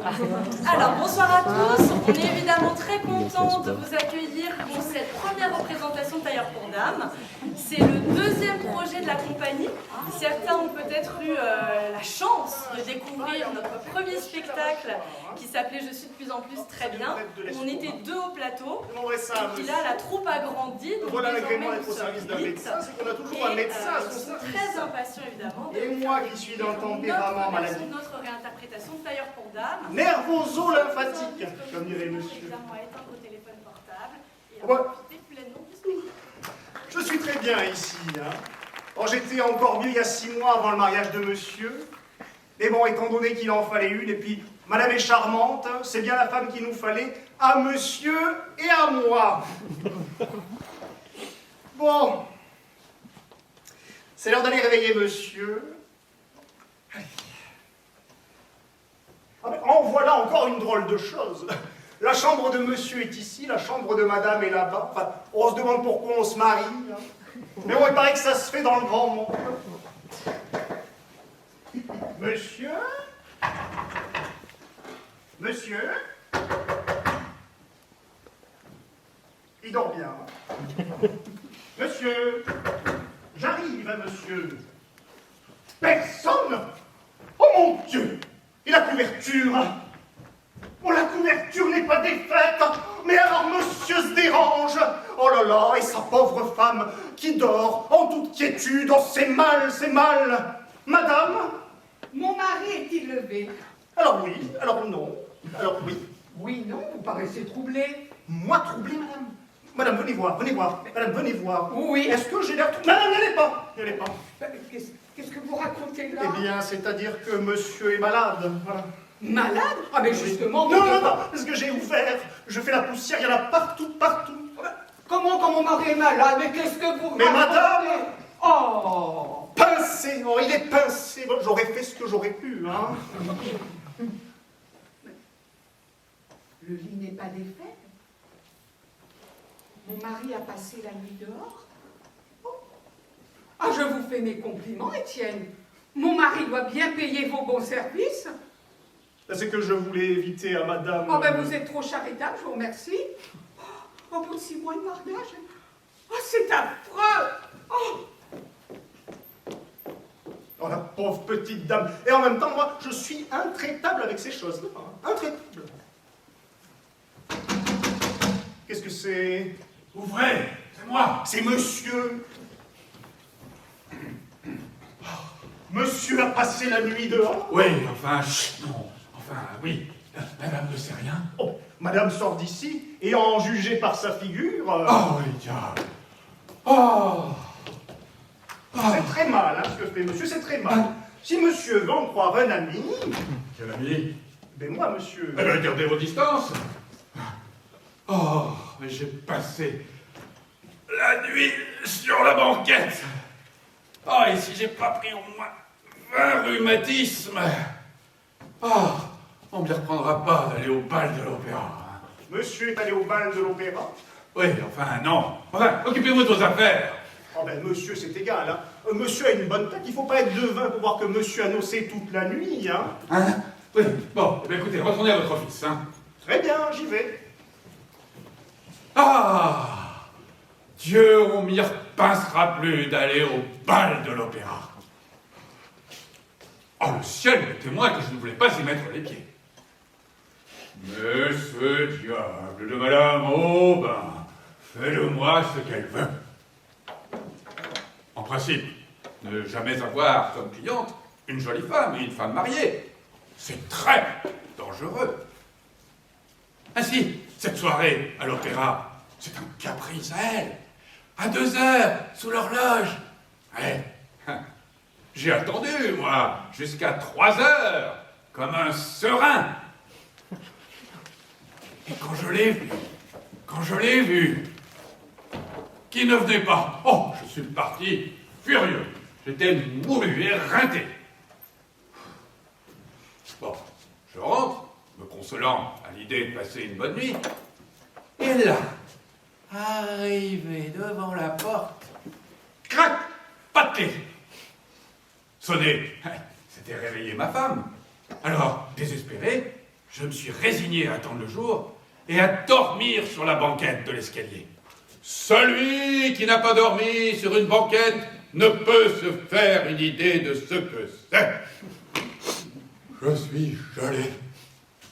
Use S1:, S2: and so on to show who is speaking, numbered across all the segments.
S1: Alors, bonsoir à tous. On est évidemment très content de vous accueillir pour cette première représentation de Tailleur pour Dames. C'est le deuxième projet de la compagnie. Certains ont peut-être eu la chance de découvrir notre premier spectacle qui s'appelait Je suis de plus en plus très bien. On était deux au plateau. Et puis là, la troupe a grandi. Donc
S2: voilà l'agrément
S1: désormais,
S2: d'être au service d'un médecin, c'est qu'on a toujours un médecin à son
S1: sont
S2: service.
S1: très impatients évidemment.
S2: Et moi qui suis d'un tempérament maladif.
S1: Notre réinterprétation de Tailleur pour Dames.
S2: Nervoso-lymphatique, comme dirait monsieur.
S1: Évidemment, à éteindre vos téléphones portables et à
S2: Ouais.
S1: profiter pleinement du spectacle.
S2: Je suis très bien ici. Hein. Oh, j'étais encore mieux il y a 6 mois avant le mariage de monsieur. Mais bon, étant donné qu'il en fallait une, et puis madame est charmante, hein, c'est bien la femme qu'il nous fallait, à monsieur et à moi. Bon, c'est l'heure d'aller réveiller monsieur. Ah, mais en voilà encore une drôle de chose. La chambre de monsieur est ici, la chambre de madame est là-bas. Enfin, on se demande pourquoi on se marie. Hein. Mais bon, il paraît que ça se fait dans le grand monde. Monsieur? Monsieur? Il dort bien. Monsieur? J'arrive, hein, monsieur. Personne? Oh mon Dieu! Et la couverture? Oh, la couverture n'est pas défaite! Mais alors monsieur se dérange! Oh là là, et sa pauvre femme qui dort en toute quiétude. Oh, c'est mal, c'est mal! Madame?
S3: Mon mari est-il levé?
S2: Alors oui, alors non, alors oui.
S3: Oui, non, vous paraissez troublé.
S2: Moi troublé, madame? Madame, venez voir, venez voir. Madame, venez voir.
S3: Oui.
S2: Est-ce que j'ai l'air... Madame, n'y allez pas, n'y allez pas.
S3: Qu'est-ce que vous racontez là?
S2: Eh bien, c'est-à-dire que monsieur est malade, voilà.
S3: Malade? Ah mais justement...
S2: Non, non, non, parce que j'ai ouvert, je fais la poussière, il y en a partout, partout.
S3: Comment quand mon mari est malade? Mais qu'est-ce que vous
S2: Mais
S3: racontez?
S2: madame!
S3: Oh!
S2: Pincé, oh, il est pincé. Bon, j'aurais fait ce que j'aurais pu, hein.
S3: Le lit n'est pas défait. Mon mari a passé la nuit dehors. Oh. Ah, je vous fais mes compliments, Étienne. Mon mari doit bien payer vos bons services.
S2: C'est que je voulais éviter à madame...
S3: Oh ben vous êtes trop charitable, je vous remercie. Oh, au bout de 6 mois de mariage. Oh, c'est affreux. Oh.
S2: Oh, la pauvre petite dame. Et en même temps, moi, je suis intraitable avec ces choses-là. Hein. Intraitable. Qu'est-ce que c'est?
S4: Ouvrez, c'est moi.
S2: C'est monsieur. Oh, monsieur a passé la nuit dehors.
S4: Oui, enfin, chut, non. Enfin, oui. Madame ne sait rien.
S2: Oh, madame sort d'ici, et en juger par sa figure...
S4: Oh, les diables. Oh.
S2: C'est très mal, hein, ce que fait monsieur, c'est très mal. Si monsieur veut en croire un ami...
S4: Quel ami?
S2: Ben moi, monsieur...
S4: Eh bien, gardez vos distances. Oh, mais j'ai passé la nuit sur la banquette. Oh, et si j'ai pas pris au moins 20 rhumatismes. Oh, on ne m'y reprendra pas d'aller au bal de l'opéra.
S2: Monsieur est allé au bal de l'opéra?
S4: Oui, enfin, non. Enfin, occupez-vous de vos affaires.
S2: Oh ben, monsieur, c'est égal, hein. Monsieur a une bonne tête, il faut pas être devin pour voir que monsieur a nocé toute la nuit, hein.
S4: Hein? Oui, bon, eh bien, écoutez, retournez à votre office, hein.
S2: Très bien, j'y vais.
S4: Ah! Dieu, on m'y repincera plus d'aller au bal de l'opéra. Oh, le ciel est témoin que je ne voulais pas y mettre les pieds. Mais ce diable de Madame Aubin fait de moi ce qu'elle veut. En principe, ne jamais avoir comme cliente une jolie femme et une femme mariée, c'est très dangereux. Ainsi, cette soirée à l'opéra, c'est un caprice à elle. À 2 heures, sous l'horloge. Ouais. J'ai attendu, moi, jusqu'à 3 heures, comme un serein. Et quand je l'ai vu, qui ne venait pas, oh, je suis parti furieux. J'étais moulu, éreinté. Bon, je rentre, me consolant à l'idée de passer une bonne nuit. Et là, arrivé devant la porte, crac, pas de clé. Sonner, c'était réveiller ma femme. Alors, désespéré, je me suis résigné à attendre le jour et à dormir sur la banquette de l'escalier. Celui qui n'a pas dormi sur une banquette ne peut se faire une idée de ce que c'est. Je suis gelé,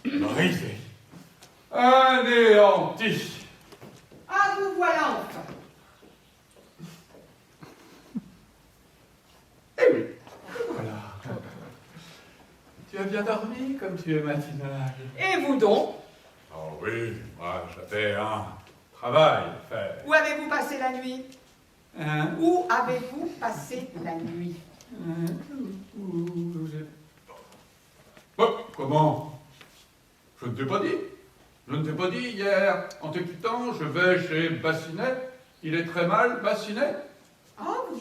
S4: brisé, anéanti.
S3: Ah, vous voilà enfin.
S4: Eh oui, voilà. Tu as bien dormi comme tu es matinal.
S3: Et vous donc?
S4: Oh oui, moi j'avais un travail à faire.
S3: Où avez-vous passé la nuit?
S4: Hein?
S3: Où avez-vous passé la nuit?
S4: Oh, comment? Je ne t'ai pas dit. Je ne t'ai pas dit hier, en te quittant, je vais chez Bassinet. Il est très mal, Bassinet.
S3: Ah, vous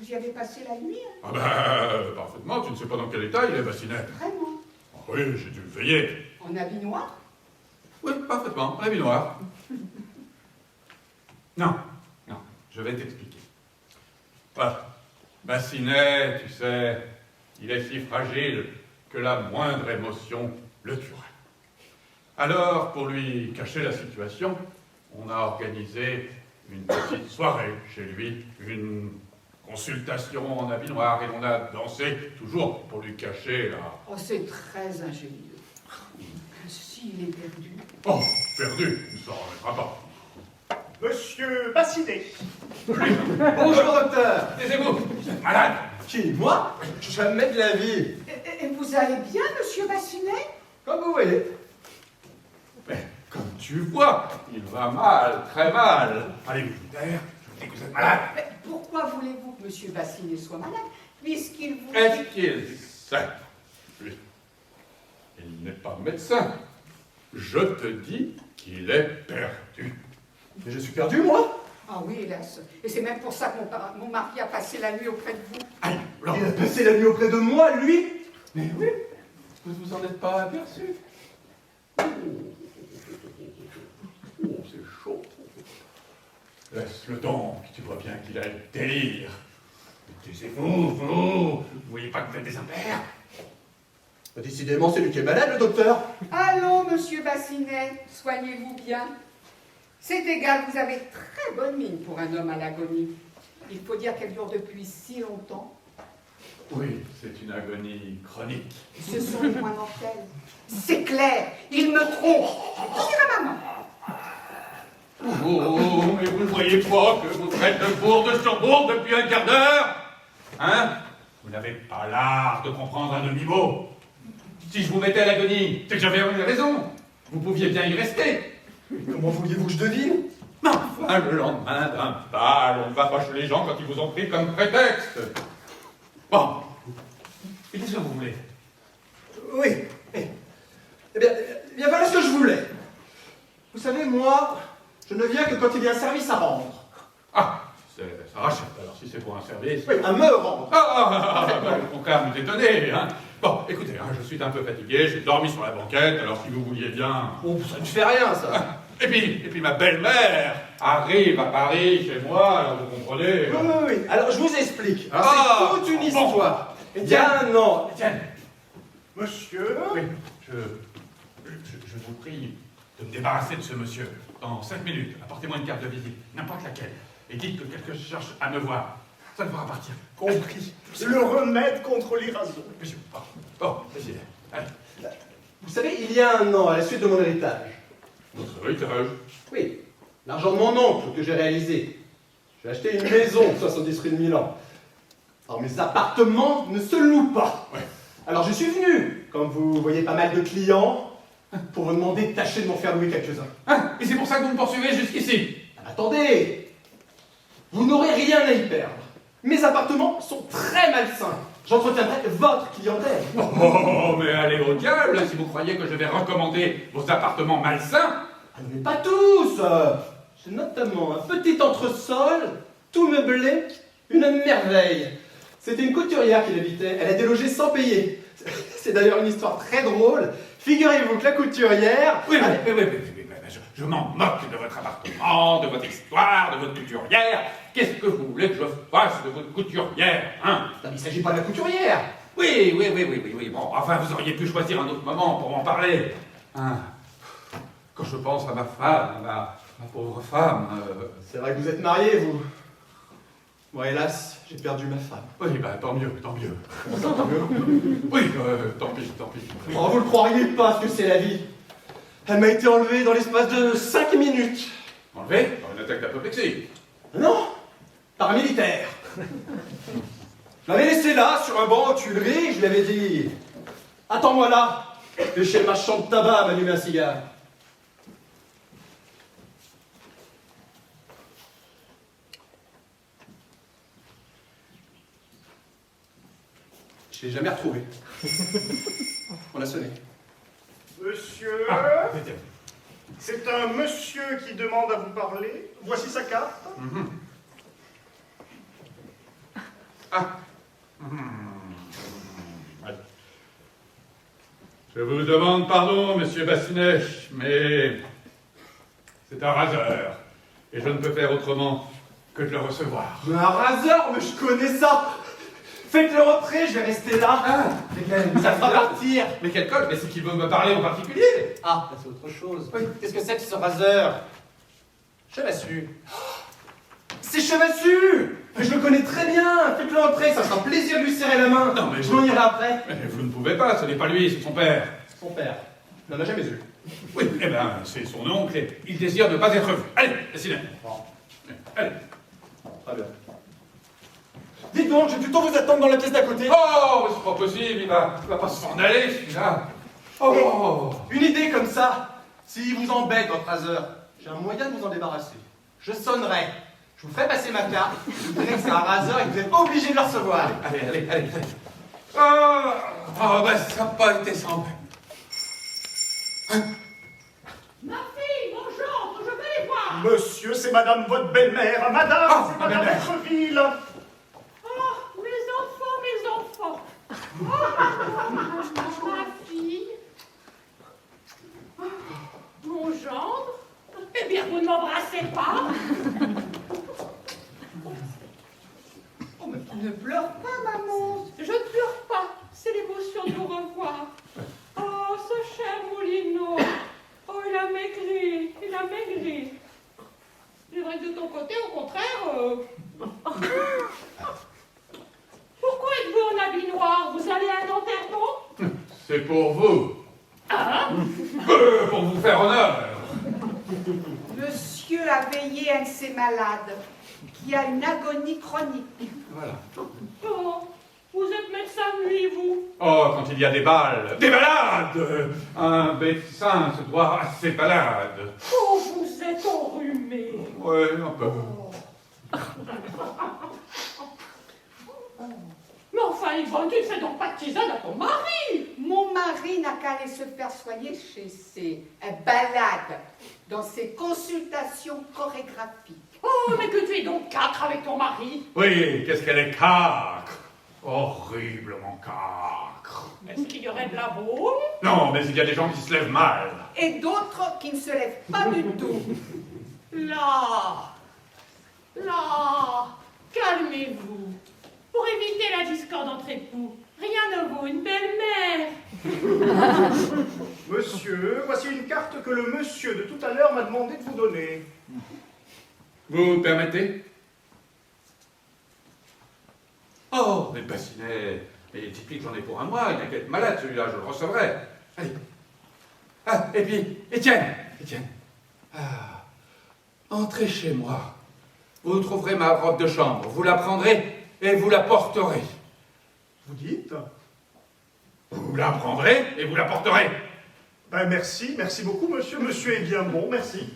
S3: y avez passé la nuit, hein?
S4: Ah ben, parfaitement, tu ne sais pas dans quel état il est, Bassinet.
S3: Vraiment?
S4: Oh oui, j'ai dû le veiller.
S3: En habit noir?
S4: Oui, parfaitement, en habit noir. Non, non, je vais t'expliquer. Voilà. Bassinet, tu sais, il est si fragile que la moindre émotion le tuerait. Alors, pour lui cacher la situation, on a organisé une petite soirée chez lui, une consultation en habit noir, et on a dansé, toujours pour lui cacher la...
S3: Oh, c'est très ingénieux. S'il est perdu.
S4: Oh, perdu, il ne s'en remettra pas.
S2: Monsieur Bassinet.
S5: Bonjour docteur.
S4: Taisez-vous, vous êtes malade.
S5: Qui, moi? Jamais de la vie.
S3: Et vous allez bien, monsieur Bassinet?
S5: Comme vous voyez.
S4: Mais comme tu vois, il va mal, très mal. Allez-vous taire, je vous dis que vous êtes malade.
S3: Mais pourquoi voulez-vous que monsieur Bassinet soit malade, puisqu'il vous
S4: Est-ce
S3: dit...
S4: qu'il sait? Lui, il n'est pas médecin. Je te dis qu'il est perdu.
S5: Mais je suis perdu, moi.
S3: Ah oui, hélas. Et c'est même pour ça que mon mari a passé la nuit auprès de vous.
S4: Aïe, alors,
S5: Il a passé la nuit auprès de moi, lui.
S4: mais oui, vous vous en êtes pas aperçu. Oh, c'est chaud. Laisse-le donc, tu vois bien qu'il a le délire. Taisez-vous, vous voyez pas que vous êtes des impairs?
S5: Décidément, c'est lui qui est malade, le docteur.
S3: Allons, monsieur Bassinet, soignez-vous bien. C'est égal, vous avez très bonne mine pour un homme à l'agonie. Il faut dire qu'elle dure depuis si longtemps.
S4: Oui, c'est une agonie chronique.
S3: Ce sont les moins mortels. C'est clair, il me trompe. Je dirai à maman.
S4: Oh, mais vous ne voyez pas que vous faites de bourde sur bourde depuis un quart d'heure? Hein? Vous n'avez pas l'art de comprendre un demi-mot. Si je vous mettais à l'agonie, c'est que j'avais eu raison. Vous pouviez bien y rester.
S5: Comment vouliez-vous que je devine?
S4: Mais enfin, le lendemain d'un bal, on va fâcher les gens quand ils vous ont pris comme prétexte. Bon. Et qu'est-ce que vous voulez?
S5: Oui. Eh bien, voilà ce que je voulais. Vous savez, moi, je ne viens que quand il y a un service à rendre.
S4: Ah, ça rachète. Alors, si c'est pour un service...
S5: Oui, à me rendre.
S4: Au contraire, vous étonnez, hein. Bon, écoutez, hein, je suis un peu fatigué, j'ai dormi sur la banquette, alors si vous vouliez bien...
S5: Oh, ça ne fait rien, ça.
S4: Et puis ma belle-mère arrive à Paris, chez moi, alors vous comprenez...
S5: Oui. Alors, je vous explique.
S4: Ah,
S5: C'est toute une
S4: bon.
S5: histoire. Il y a un an.
S4: Étienne,
S2: Monsieur.
S4: oui, je vous prie de me débarrasser de ce monsieur. Dans 5 minutes, apportez-moi une carte de visite, n'importe laquelle, et dites que quelqu'un cherche à me voir. Ça devra partir.
S2: Compris. Le remède contre les razons.
S4: Monsieur, bon, vas-y, allez.
S5: Vous savez, il y a un an, à la suite de mon héritage.
S4: Votre héritage.
S5: Oui, l'argent de mon oncle que j'ai réalisé. J'ai acheté une maison, 70 rue de Milan. Alors mes appartements ne se louent pas.
S4: Ouais.
S5: Alors je suis venu, comme vous voyez pas mal de clients, pour vous demander de tâcher de m'en faire louer quelques-uns.
S4: Ah, et c'est pour ça que vous me poursuivez jusqu'ici.
S5: Attendez, vous n'aurez rien à y perdre. Mes appartements sont très malsains. J'entretiendrai votre clientèle.
S4: Oh, mais allez au diable si vous croyez que je vais recommander vos appartements malsains.
S5: Ah, mais pas tous. J'ai notamment un petit entresol, tout meublé, une merveille. C'était une couturière qui l'habitait. Elle a délogé sans payer. C'est d'ailleurs une histoire très drôle. Figurez-vous que la couturière...
S4: Oui, je m'en moque de votre appartement, de votre histoire, de votre couturière. Qu'est-ce que vous voulez que je fasse de votre couturière, hein?
S5: Non, mais il ne s'agit pas de la couturière.
S4: Oui, bon, enfin, vous auriez pu choisir un autre moment pour m'en parler. Hein, quand je pense à ma femme, ma pauvre femme...
S5: C'est vrai que vous êtes marié, vous. Moi, hélas, j'ai perdu ma femme.
S4: Oui, bah tant mieux, tant mieux.
S5: Tant mieux.
S4: Oui, tant pis, tant pis.
S5: Oh, vous ne croiriez pas ce que c'est la vie. Elle m'a été enlevée dans l'espace de 5 minutes.
S4: Enlevé par une attaque d'apoplexie.
S5: Non, par un militaire. Je l'avais laissé là, sur un banc aux Tuileries, je lui avais dit « Attends-moi là, je vais chez le marchand de tabac m'allumer un cigare. » Je l'ai jamais retrouvé. On a sonné.
S2: Monsieur,
S4: Vite.
S2: c'est un monsieur qui demande à vous parler. Voici sa carte.
S4: Allez. Je vous demande pardon, monsieur Bassinet, mais c'est un raseur. Et je ne peux faire autrement que de le recevoir.
S5: Mais un raseur, mais je connais ça. Faites-le rentrer, je vais rester là. Ça fera partir.
S4: Mais quel col? Mais c'est qu'il veut me parler en particulier.
S5: Ah, c'est autre chose. Qu'est-ce que c'est que ce raseur? Chevassu. C'est Chevassu. Mais je le connais très bien. Faites-le entrer, ça sera un plaisir de lui serrer la main.
S4: Non, mais
S5: je m'en irai après.
S4: Mais vous ne pouvez pas, ce n'est pas lui, c'est son père.
S5: Son père. Il n'en a jamais eu.
S4: Oui, eh bien, c'est son oncle et il désire ne pas être vu. Allez, Bassinet. Allez.
S5: Très bien. Dites donc, je vais plutôt vous attendre dans la pièce d'à côté.
S4: Oh, c'est pas possible, il va pas s'en aller, celui-là. Oh.
S5: Une idée comme ça. S'il vous embête, votre raseur, j'ai un moyen de vous en débarrasser. Je sonnerai. Je vous ferai passer ma carte. Je vous dirai que c'est un raseur et que vous êtes obligé de le recevoir.
S4: Allez. Oh, ben, ça n'a pas été sans peine.
S6: Ma fille, mon gendre, je vais les voir.
S2: Monsieur, c'est madame votre belle-mère. Madame,
S4: Ah,
S2: c'est
S4: ma
S2: madame
S4: belle-mère.
S2: Autreville.
S6: Oh, mes enfants. Ma fille. Mon gendre. Eh bien, vous ne m'embrassez pas.
S3: Oh, mais tu ne pleures pas, maman.
S6: Je ne pleure pas. C'est l'émotion de vous revoir. Oh, ce cher Moulineau. Oh, il a maigri. C'est vrai que de ton côté, au contraire... Pourquoi êtes-vous en habit noir? Vous allez à un enterrement?
S4: C'est pour vous.
S6: Ah?
S4: Pour vous faire honneur.
S3: Monsieur a veillé un de ses malades qui a une agonie chronique.
S4: Voilà.
S6: Oh, vous êtes médecin de nuit, vous?
S4: Oh, quand il y a des balles, des malades. Un médecin se doit à ses malades.
S6: Oh, vous êtes enrhumé.
S4: Ouais, un peu.
S6: Mais enfin, Yvonne, tu ne fais donc pas de tisane à ton mari.
S3: Mon mari n'a qu'à aller se faire soigner chez ses balades, dans ses consultations chorégraphiques.
S6: Oh, mais que tu es donc 4 avec ton mari.
S4: Oui, qu'est-ce qu'elle est cacre. Horriblement cacre.
S6: Est-ce qu'il y aurait de la boue?
S4: Non, mais il y a des gens qui se lèvent mal.
S3: Et d'autres qui ne se lèvent pas du tout.
S6: Là, calmez-vous. Pour éviter la discorde entre époux, rien ne vaut une belle-mère.
S2: Monsieur, voici une carte que le monsieur de tout à l'heure m'a demandé de vous donner.
S4: Vous permettez? Oh, mais Bassinet, mais dites-lui que j'en ai pour un mois, il n'a qu'à être malade celui-là, je le recevrai. Allez. Ah, et puis, Étienne. Ah, entrez chez moi. Vous trouverez ma robe de chambre, vous la prendrez et vous la porterez.
S2: Vous dites?
S4: Vous la prendrez et vous la porterez.
S2: Ben merci beaucoup monsieur. Monsieur est bien bon, merci.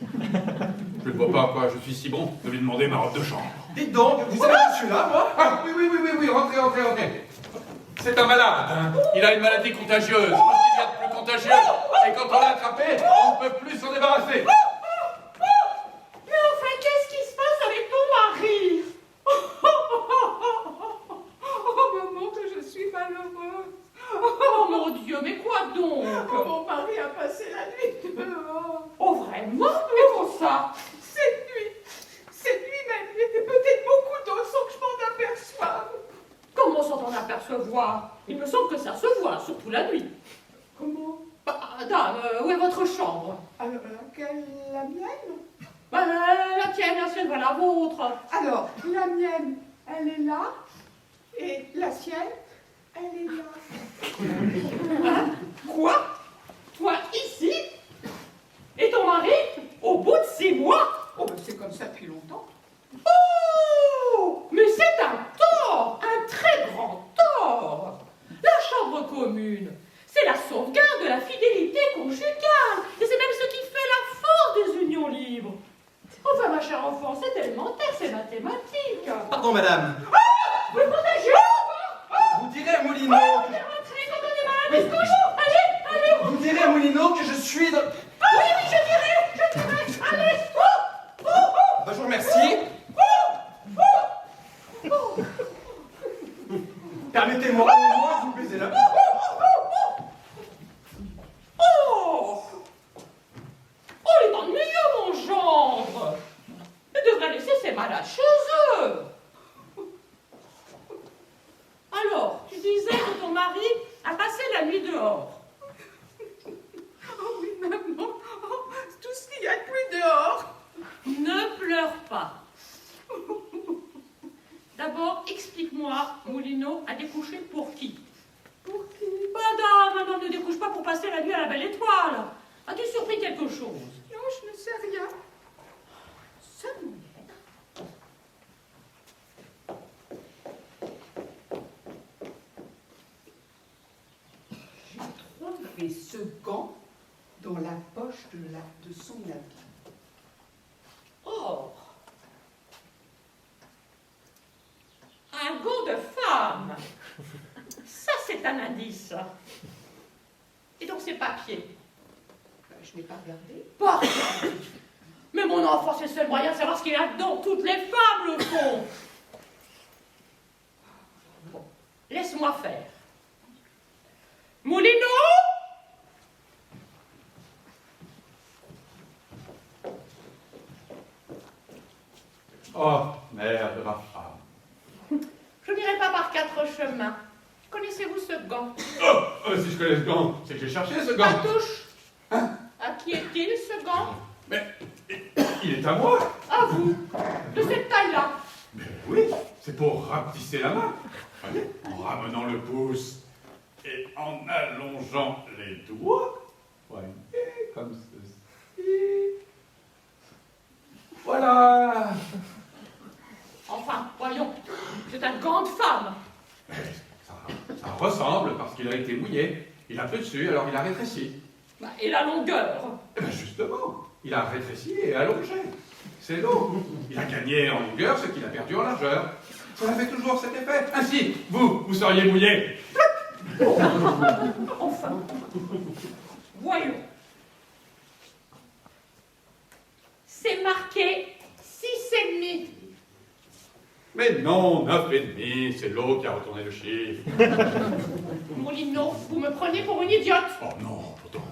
S4: Je ne vois pas à quoi je suis si bon de lui demander ma robe de chambre.
S5: Dites donc, vous savez que je suis là, moi?
S4: Ah, oui, rentrez. C'est un malade, hein. Il a une maladie contagieuse, parce qu'il y a de plus contagieux. Et quand on l'a attrapé, on ne peut plus s'en débarrasser.
S6: Mais enfin, qu'est-ce qui se passe avec ton mari?
S3: Oh, maman, que je suis malheureuse.
S6: Oh mon Dieu, mais quoi donc?
S3: Oh, mon mari a passé la nuit dehors.
S6: Oh vraiment? Mais comment ça?
S3: Cette nuit même, il y avait peut-être beaucoup d'eau sans que je m'en aperçoive.
S6: Comment s'en apercevoir? Il me semble que ça se voit, surtout la nuit.
S3: Comment?
S6: Dame, où est votre chambre?
S3: Alors, la mienne?
S6: La tienne, la sienne, voilà la vôtre.
S3: Alors, la mienne, elle est là, et la sienne, elle est là.
S6: Hein? Quoi? Toi ici? Et ton mari au bout de 6 mois?
S3: Oh, ben c'est comme ça depuis longtemps.
S6: Oh! Mais c'est un tort, un très grand tort. La chambre commune, c'est la sauvegarde de la fidélité conjugale. Et c'est même ce qui fait la force des unions libres. Enfin, ma chère enfant, c'est élémentaire, c'est mathématique.
S5: Pardon, madame.
S6: Vous me protégez?
S5: Vous direz à Moulineau...
S6: Rentrez quand on est malade, est-ce qu'on joue? Allez, allez.
S5: Vous direz à Moulineau que je suis dans...
S6: Oui, je dirai. Allez.
S5: Bah, je vous remercie. Permettez-moi au moins de vous baiser la...
S6: Oh! Oh, il est ennuyeux, mon gendre! Il devrait laisser ses malades chez eux! Alors, tu disais que ton mari a passé la nuit dehors.
S3: Oh oui, maman, oh, tout ce qu'il y a de plus dehors.
S6: Ne pleure pas. D'abord, explique-moi, Moulineau a découché pour qui?
S3: Pour qui?
S6: Madame, un homme ne découche pas pour passer la nuit à la belle étoile. As-tu surpris quelque chose?
S3: Non, je ne sais rien.
S6: Ça m'aide.
S3: J'ai trouvé ce gant dans la poche de son habit.
S6: Or, un gant de femme. Ça, c'est un indice. Et donc, ces papiers.
S3: Je n'ai pas regardé.
S6: Parfait. Mais mon enfant, c'est le seul moyen de savoir ce qu'il y a dedans. Toutes les femmes le font. Bon, laisse-moi faire. Moulineau?
S4: Oh, merde, ma femme.
S6: Je n'irai pas par 4 chemins. Connaissez-vous ce gant?
S4: Si je connais ce gant, c'est que j'ai cherché ce gant.
S6: Patouche. À qui est-il ce gant?
S4: Mais il est à moi.
S6: À vous. De cette taille-là.
S4: Mais oui, c'est pour rapetisser la main. Voyez, en ramenant le pouce et en allongeant les doigts. Voyez, comme ceci. Voilà.
S6: Enfin, voyons. C'est un gant de femme.
S4: Ça ressemble parce qu'il a été mouillé. Il a peu dessus, alors il a rétréci.
S6: Et la longueur?
S4: Eh bien justement, il a rétréci et allongé. C'est l'eau. Il a gagné en longueur ce qu'il a perdu en largeur. Ça fait toujours cet effet. Ainsi, vous seriez mouillé.
S6: Enfin. Voyons. C'est marqué 6,5.
S4: Mais non, 9,5, c'est l'eau qui a retourné le chiffre.
S6: Moulineau, vous me prenez pour une idiote.
S4: Oh non, pourtant.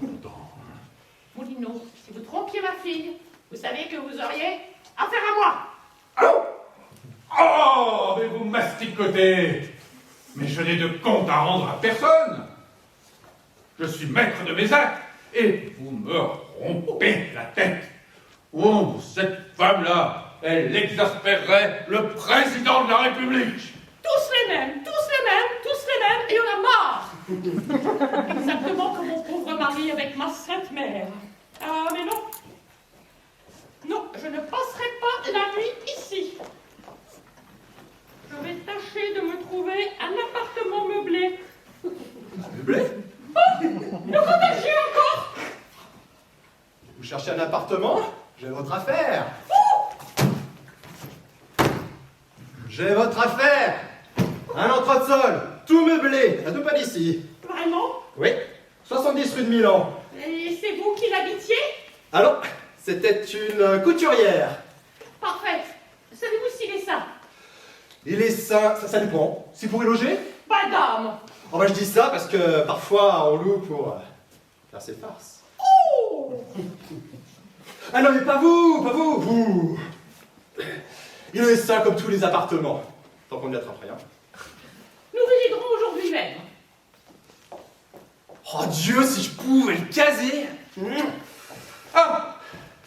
S6: Moulineau, si vous trompiez ma fille, vous savez que vous auriez affaire à moi.
S4: Oh, mais vous masticotez. Mais je n'ai de compte à rendre à personne. Je suis maître de mes actes et vous me rompez la tête. Oh, cette femme-là, elle exaspérerait le président de la République.
S6: Tous les mêmes, et on a marre. Exactement comme mon pauvre mari avec ma sainte mère. Ah, mais non. Non, je ne passerai pas la nuit ici. Je vais tâcher de me trouver un appartement meublé.
S5: Meublé?
S6: Le contagieux encore.
S5: Vous cherchez un appartement? J'ai votre affaire. J'ai votre affaire. Un entresol, tout meublé, à 2 pas d'ici.
S6: Vraiment?
S5: Oui, 70 rue de Milan.
S6: Et c'est vous qui l'habitiez?
S5: Alors, c'était une couturière.
S6: Parfait. Savez-vous s'il est sain?
S5: Il est sain, ça dépend. C'est pour y loger?
S6: Pas d'âme.
S5: Oh bah je dis ça parce que parfois on loue pour faire ses farces.
S6: Oh!
S5: Ah non mais pas vous, vous. Il est sain comme tous les appartements. Tant qu'on ne l'attrape rien.
S6: Nous visiterons aujourd'hui même.
S5: Oh, Oh Dieu, si je pouvais le caser.
S4: Ah,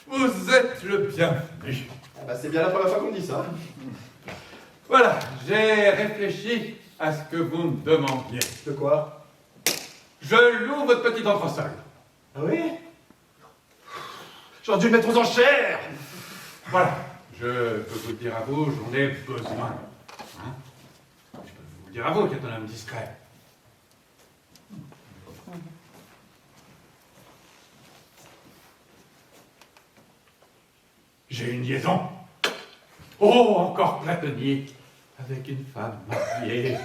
S4: vous êtes le bienvenu.
S5: Ah bah, c'est bien la première fois qu'on me dit ça.
S4: Voilà, j'ai réfléchi à ce que vous me demandiez.
S5: De quoi?
S4: Je loue votre petit entresol.
S5: Ah oui? J'aurais dû le mettre aux enchères.
S4: Voilà, je peux vous le dire à vous, j'en ai besoin. Hein? Je peux vous le dire à vous, qui êtes un homme discret. J'ai une liaison. Oh, encore platonique, avec une femme mariée.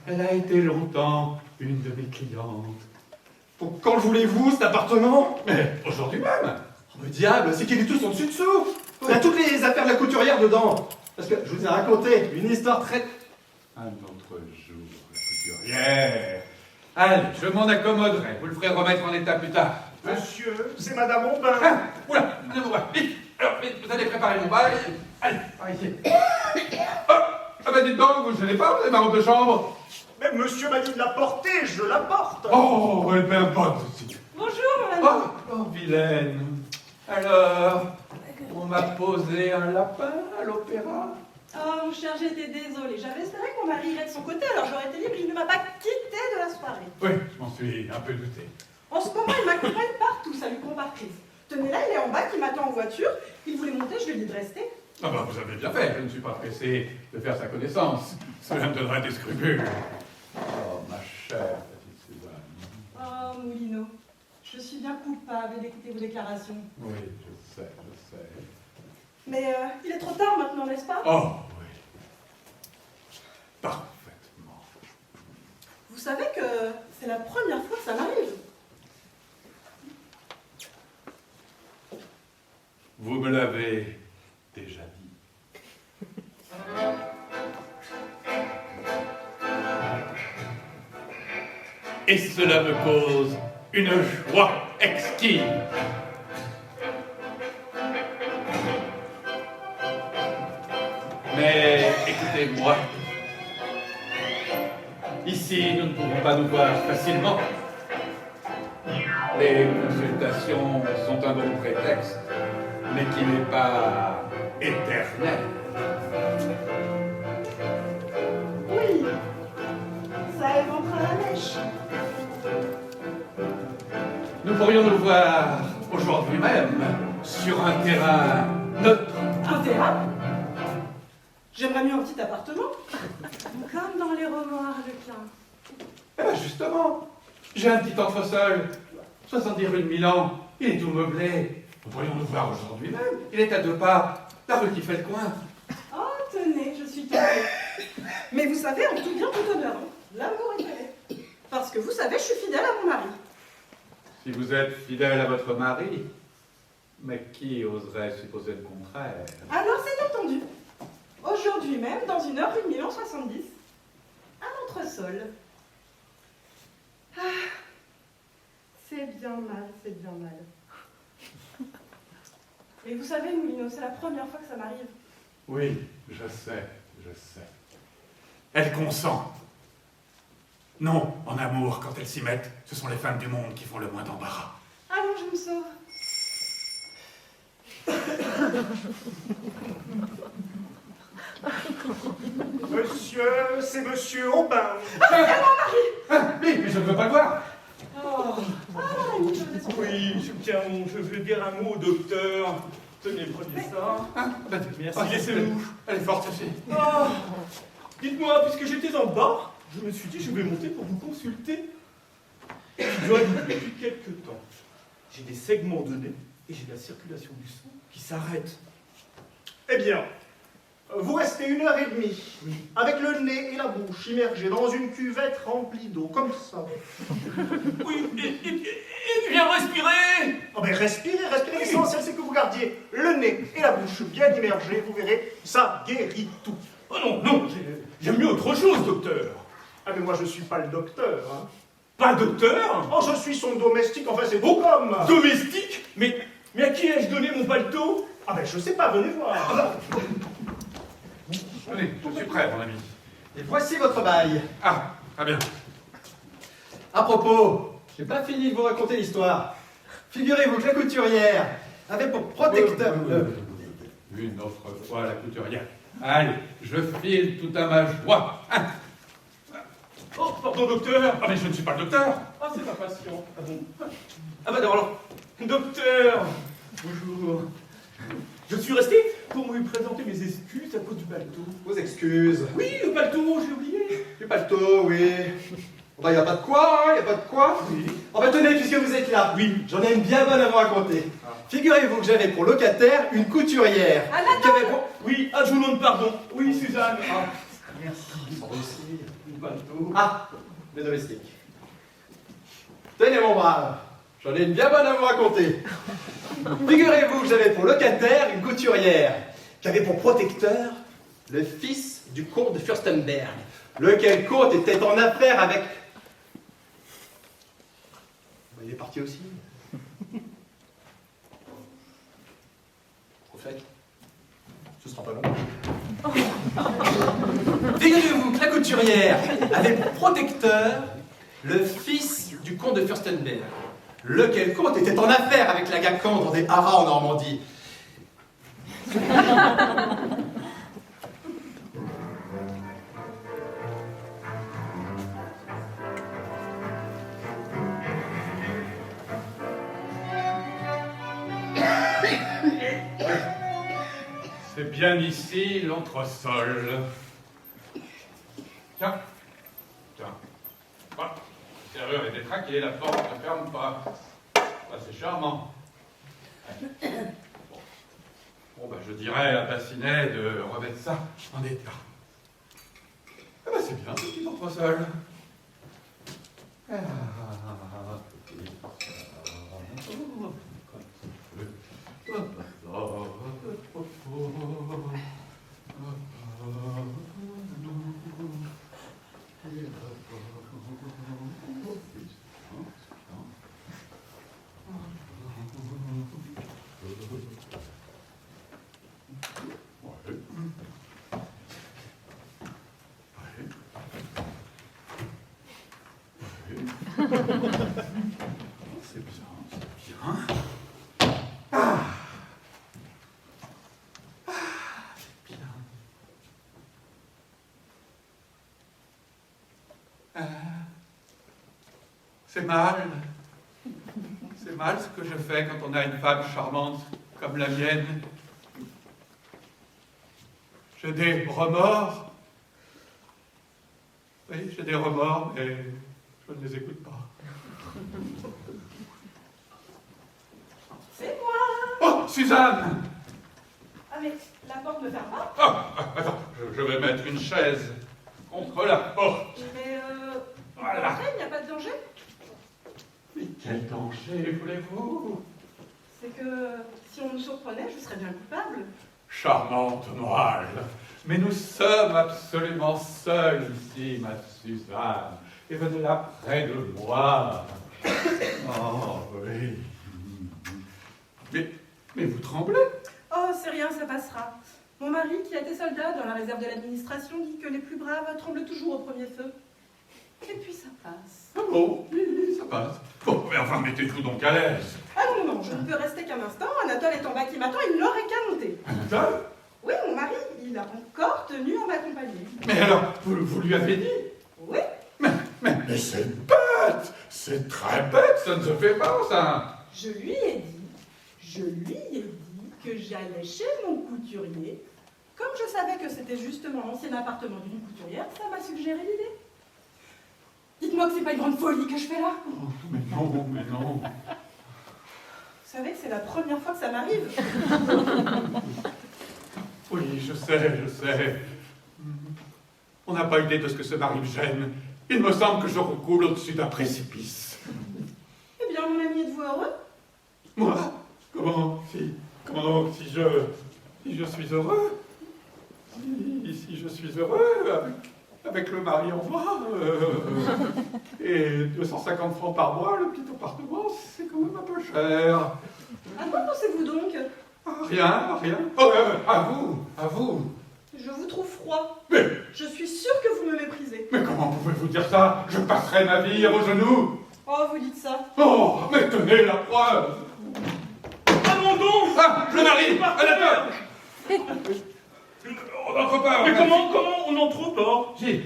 S4: Elle a été longtemps une de mes clientes.
S5: Pour quand le voulez-vous, cet appartement?
S4: Mais aujourd'hui même.
S5: Oh, le diable, c'est qu'il est tous en dessous. Il y a toutes les affaires de la couturière dedans. Parce que je vous ai raconté une histoire très...
S4: Un autre jour, la couturière. Allez, je m'en accommoderai. Vous le ferez remettre en état plus tard.
S2: Monsieur, c'est Madame Aubin.
S4: Ah, oula, venez vous voir. Vite, alors, vite, vous allez préparer mon bal. Allez, par ici. Oh, ah ben dites donc, vous ne gênez pas, vous avez ma robe de chambre.
S2: Mais monsieur m'a dit de la porter, je la porte.
S4: Oh, elle est bien bonne aussi.
S1: Bonjour, mon ami.
S4: Oh, vilaine. Alors, on m'a posé un lapin à l'opéra.
S1: Oh, mon cher, j'étais désolée. J'avais espéré que mon mari irait de son côté, alors j'aurais été libre. Il ne m'a pas quitté de la soirée.
S4: Oui, je m'en suis un peu douté.
S1: En ce moment, il m'accompagne partout, ça lui prend par crise. Tenez là, il est en bas, il m'attend en voiture. Il voulait monter, je lui ai dit de rester.
S4: Ah ben, vous avez bien fait, je ne suis pas pressé de faire sa connaissance. Cela me donnerait des scrupules. Oh, ma chère petite Suzanne.
S1: Oh, Moulino, je suis bien coupable d'écouter vos déclarations.
S4: Oui, je sais, je sais.
S1: Mais il est trop tard maintenant, n'est-ce pas?
S4: Oh, oui. Parfaitement.
S1: Vous savez que c'est la première fois que ça m'arrive.
S4: Vous me l'avez déjà dit. Et cela me cause une joie exquise. Mais écoutez-moi. Ici, nous ne pouvons pas nous voir facilement. Les consultations sont un bon prétexte, mais qui n'est pas éternel.
S1: Oui, ça éventera la mèche.
S4: Nous pourrions nous voir aujourd'hui même sur un terrain neutre.
S1: Un terrain? J'aimerais mieux un petit appartement. Comme dans les romans harlequins.
S4: Eh bien justement, j'ai un petit entresol, 70 rue de Milan, il est tout meublé. Nous pourrions nous voir aujourd'hui même. Il est à 2 pas, la rue qui fait le coin.
S1: Oh, tenez, je suis tombée. Mais vous savez, en tout bien, tout honneur, hein, l'amour est vrai. Parce que vous savez, je suis fidèle à mon mari.
S4: Si vous êtes fidèle à votre mari, mais qui oserait supposer le contraire?
S1: Alors, c'est entendu. Aujourd'hui même, dans 1 heure, rue de Milan 70, un entresol. Ah, c'est bien mal, c'est bien mal. Mais vous savez, Moulino, c'est la première fois que ça m'arrive.
S4: Oui, je sais, je sais. Elle consent. Non, en amour, quand elles s'y mettent, ce sont les femmes du monde qui font le moins d'embarras.
S1: Allons, je me sauve.
S2: Monsieur, c'est monsieur Aubin.
S4: Oui, mais je ne veux pas le voir.
S1: Oh, oui, je vous ai
S7: Oui, tiens, je veux dire un mot au docteur. Tenez, prenez ça. Merci, laissez-nous.
S4: Elle est forte aussi.
S7: Ah, dites-moi, puisque j'étais en bas, je me suis dit je vais monter pour vous consulter. Je dois dire que depuis quelques temps, j'ai des segments de nez et j'ai la circulation du sang qui s'arrête.
S2: Eh bien, vous restez 1h30, avec le nez et la bouche immergés dans une cuvette remplie d'eau, comme ça.
S7: Oui, et bien respirer.
S2: Oh mais respirez, l'essentiel c'est que vous gardiez le nez et la bouche bien immergés, vous verrez, ça guérit tout.
S7: Oh non, non, j'aime mieux autre chose, docteur.
S2: Ah mais moi je suis pas le docteur, hein.
S7: Pas docteur?
S2: Oh je suis son domestique, enfin c'est vous comme.
S7: Domestique? Mais à qui ai-je donné mon paletot?
S2: Ah ben je sais pas, venez voir.
S4: Allez, je suis prêt, mon ami.
S5: Et voici votre bail.
S4: Ah, très bien.
S5: À propos, J'ai pas fini de vous raconter l'histoire. Figurez-vous que la couturière avait pour protecteur...
S4: Une autre fois la couturière. Allez, je file tout à ma joie. Hein.
S7: Oh, pardon, docteur.
S4: Ah mais je ne suis pas le docteur.
S7: Ah, c'est ma patient. Ah bon. Ah bah alors, docteur. Bonjour. Je suis resté pour lui présenter mes excuses à cause du paletot.
S5: Vos excuses.
S7: Oui, le paletot, j'ai oublié.
S5: Du paletot, oui. Bon, bah, y a pas de quoi, hein, y a pas de quoi.
S7: Oui.
S5: Oh bah tenez, puisque vous êtes là, oui, j'en ai une bien bonne à vous raconter. Figurez-vous que j'avais pour locataire une couturière. qui avait pour...
S7: Oui, ah, je vous demande pardon. Oui, Suzanne. Ah,
S5: Merci.
S7: le paletot.
S5: Ah, les domestiques. Tenez mon brave, j'en ai une bien bonne à vous raconter. Figurez-vous que j'avais pour locataire une couturière qui avait pour protecteur le fils du comte de Fürstenberg, lequel comte était en affaire avec... Il est parti aussi. Au fait, ce sera pas long. Figurez-vous que la couturière avait pour protecteur le fils du comte de Fürstenberg, lequel comte était en affaire avec la Gacan dans des haras en Normandie.
S4: C'est bien ici l'entresol. Tiens. Tiens. Ah, la serrure est détraquée, la porte ne ferme pas. Ça, c'est charmant. Bon, bah, je dirais à Bassinet de remettre ça en état. Ah, bah, c'est bien, ce petit entresol. Ah, petit c'est bien, c'est bien. C'est mal. C'est mal ce que je fais quand on a une femme charmante comme la mienne. J'ai des remords. Oui, j'ai des remords, mais je ne les écoute pas.
S1: C'est moi.
S4: Oh, Suzanne!
S1: Ah mais la porte ne ferme pas.
S4: Oh, attends, je vais mettre une chaise contre la porte.
S1: Mais
S4: Voilà.
S1: il n'y a pas de danger.
S4: Mais quel danger voulez-vous?
S1: C'est que si on nous surprenait, je serais bien coupable.
S4: Charmante moelle, mais nous sommes absolument seuls ici, ma Suzanne. Et venez là près de moi. Oh oui. Mais vous tremblez?
S1: Oh, c'est rien, ça passera. Mon mari, qui a été soldat dans la réserve de l'administration, dit que les plus braves tremblent toujours au premier feu. Et puis ça passe.
S4: Ah bon, oui, ça passe. Bon, mais enfin, mettez-vous donc à l'aise.
S1: Ah non, non, je ne peux rester qu'un instant. Anatole est en bas qui m'attend, il n'aurait qu'à monter.
S4: Anatole?
S1: Oui, mon mari, il a encore tenu à m'accompagner.
S4: Mais alors, vous lui avez dit?
S1: Oui.
S4: Mais c'est bête! C'est très bête, ça ne se fait pas, ça!
S1: Je lui ai dit que j'allais chez mon couturier. Comme je savais que c'était justement l'ancien appartement d'une couturière, ça m'a suggéré l'idée. Dites-moi que c'est pas une grande folie que je fais là.
S4: Oh, mais non, mais non.
S1: Vous savez que c'est la première fois que ça m'arrive.
S4: Oui, je sais. On n'a pas idée de ce que ce mari me gêne. Il me semble que je recoule au-dessus d'un précipice.
S1: Eh bien, mon ami, êtes-vous heureux?
S4: Moi? Comment donc, si je suis heureux? Si je suis heureux, avec le mari en moi, et 250 francs par mois, le petit appartement, c'est quand même un peu cher.
S1: À quoi pensez-vous donc?
S4: Rien. Oh, à vous.
S1: Je vous trouve froid.
S4: Mais
S1: Je suis sûre que vous me méprisez.
S4: comment pouvez-vous dire ça? Je passerai ma vie à vos genoux.
S1: Oh, vous dites ça?
S4: Oh, mais tenez la preuve.
S7: Ah mon don!
S4: Ah, le mari, à la peur. On n'entre pas.
S7: Mais comment on n'entre pas?
S4: Si.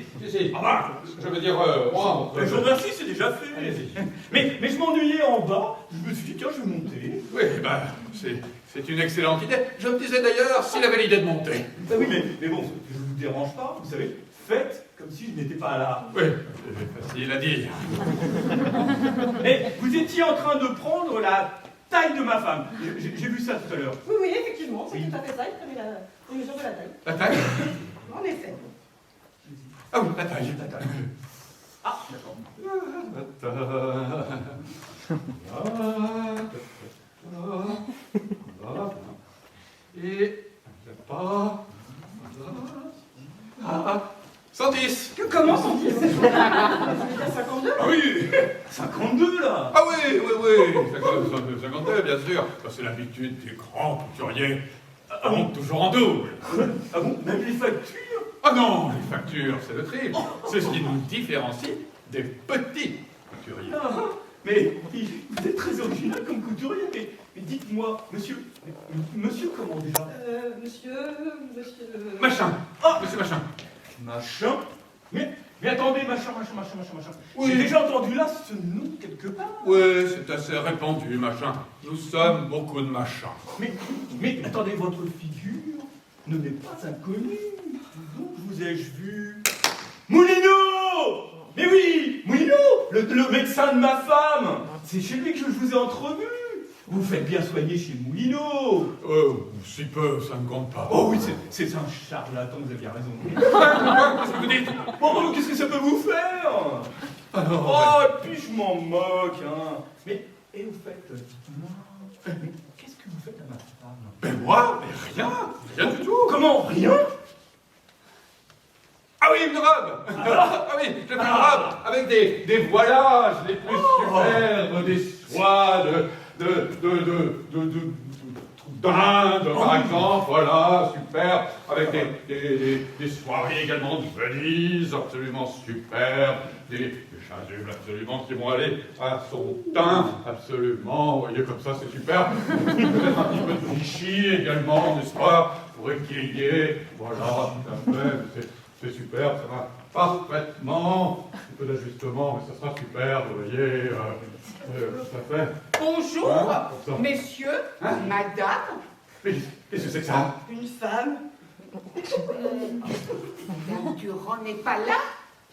S4: Ah bah, je veux dire, moi...
S7: Je vous remercie, c'est déjà fait.
S4: Allez-y.
S7: Mais je m'ennuyais en bas, je me suis dit, tiens, je vais monter.
S4: Oui, ben, c'est une excellente idée. Je me disais d'ailleurs s'il avait l'idée de monter.
S7: Ah oui, mais bon, je vous dérange pas, vous savez, faites comme si je n'étais pas là.
S4: Oui, c'est facile à dire.
S7: Mais vous étiez en train de prendre la taille de ma femme. J'ai vu ça tout à l'heure.
S1: Oui, effectivement, c'est tout à fait ça. Il prenait la mesure de la taille.
S4: La taille?
S1: En effet.
S4: Ah oui, la taille.
S7: Ah, d'accord.
S4: Et pas. 110.
S1: Comment sont-ils? Ça veut dire 52?
S7: Ah oui, 52 là.
S4: Ah oui. 52, bien sûr. Ça, c'est l'habitude des grands couturiers. Donc toujours en double.
S7: Ah bon, même les factures?
S4: Ah non, les factures, c'est le triple. C'est ce qui nous différencie des petits couturiers.
S7: Ah, mais vous êtes très original comme couturier, mais dites-moi, monsieur comment déjà?
S1: Monsieur...
S4: Machin.
S7: Ah,
S4: Monsieur Machin.
S7: Machin? Mais attendez, machin.
S4: Oui.
S7: J'ai déjà entendu là ce nom quelque part.
S4: Oui, c'est assez répandu, Machin. Nous sommes beaucoup de machins.
S7: Mais attendez, votre figure ne m'est pas inconnue. Où vous ai-je vu? Moulineau! Mais oui, Moulineau, le médecin de ma femme. C'est chez lui que je vous ai entrevu. Vous faites bien soigner chez Moulineau.
S4: Si peu, ça ne compte pas.
S7: Oh oui, c'est un charlatan, vous aviez raison.
S4: Qu'est-ce que vous dites?
S7: Bon, qu'est-ce que ça peut vous faire?
S4: Alors,
S7: Oh, et puis je m'en moque, hein. Mais, et au fait, dites-moi, qu'est-ce que vous faites à ma femme?
S4: ben moi, mais rien du tout.
S7: Comment? Rien?
S4: Ah oui, une robe. Ah oui, j'ai pris une robe avec des voilages les plus superbes, des soies d'Inde, par exemple, voilà, super, avec des soirées également de Venise, absolument superbes, des chasubles absolument qui vont aller à son teint, absolument, vous voyez, comme ça, c'est super. Peut-être un petit peu de Vichy également, n'est-ce pas, pour égayer, voilà, tout à fait, c'est super, ça va parfaitement, un peu d'ajustement, mais ça sera super, vous voyez, tout à fait.
S3: Bonjour,
S4: Hein,
S3: messieurs, madame.
S4: Mais qu'est-ce que c'est que ça?
S1: Une femme?
S3: Madame Durand n'est pas là?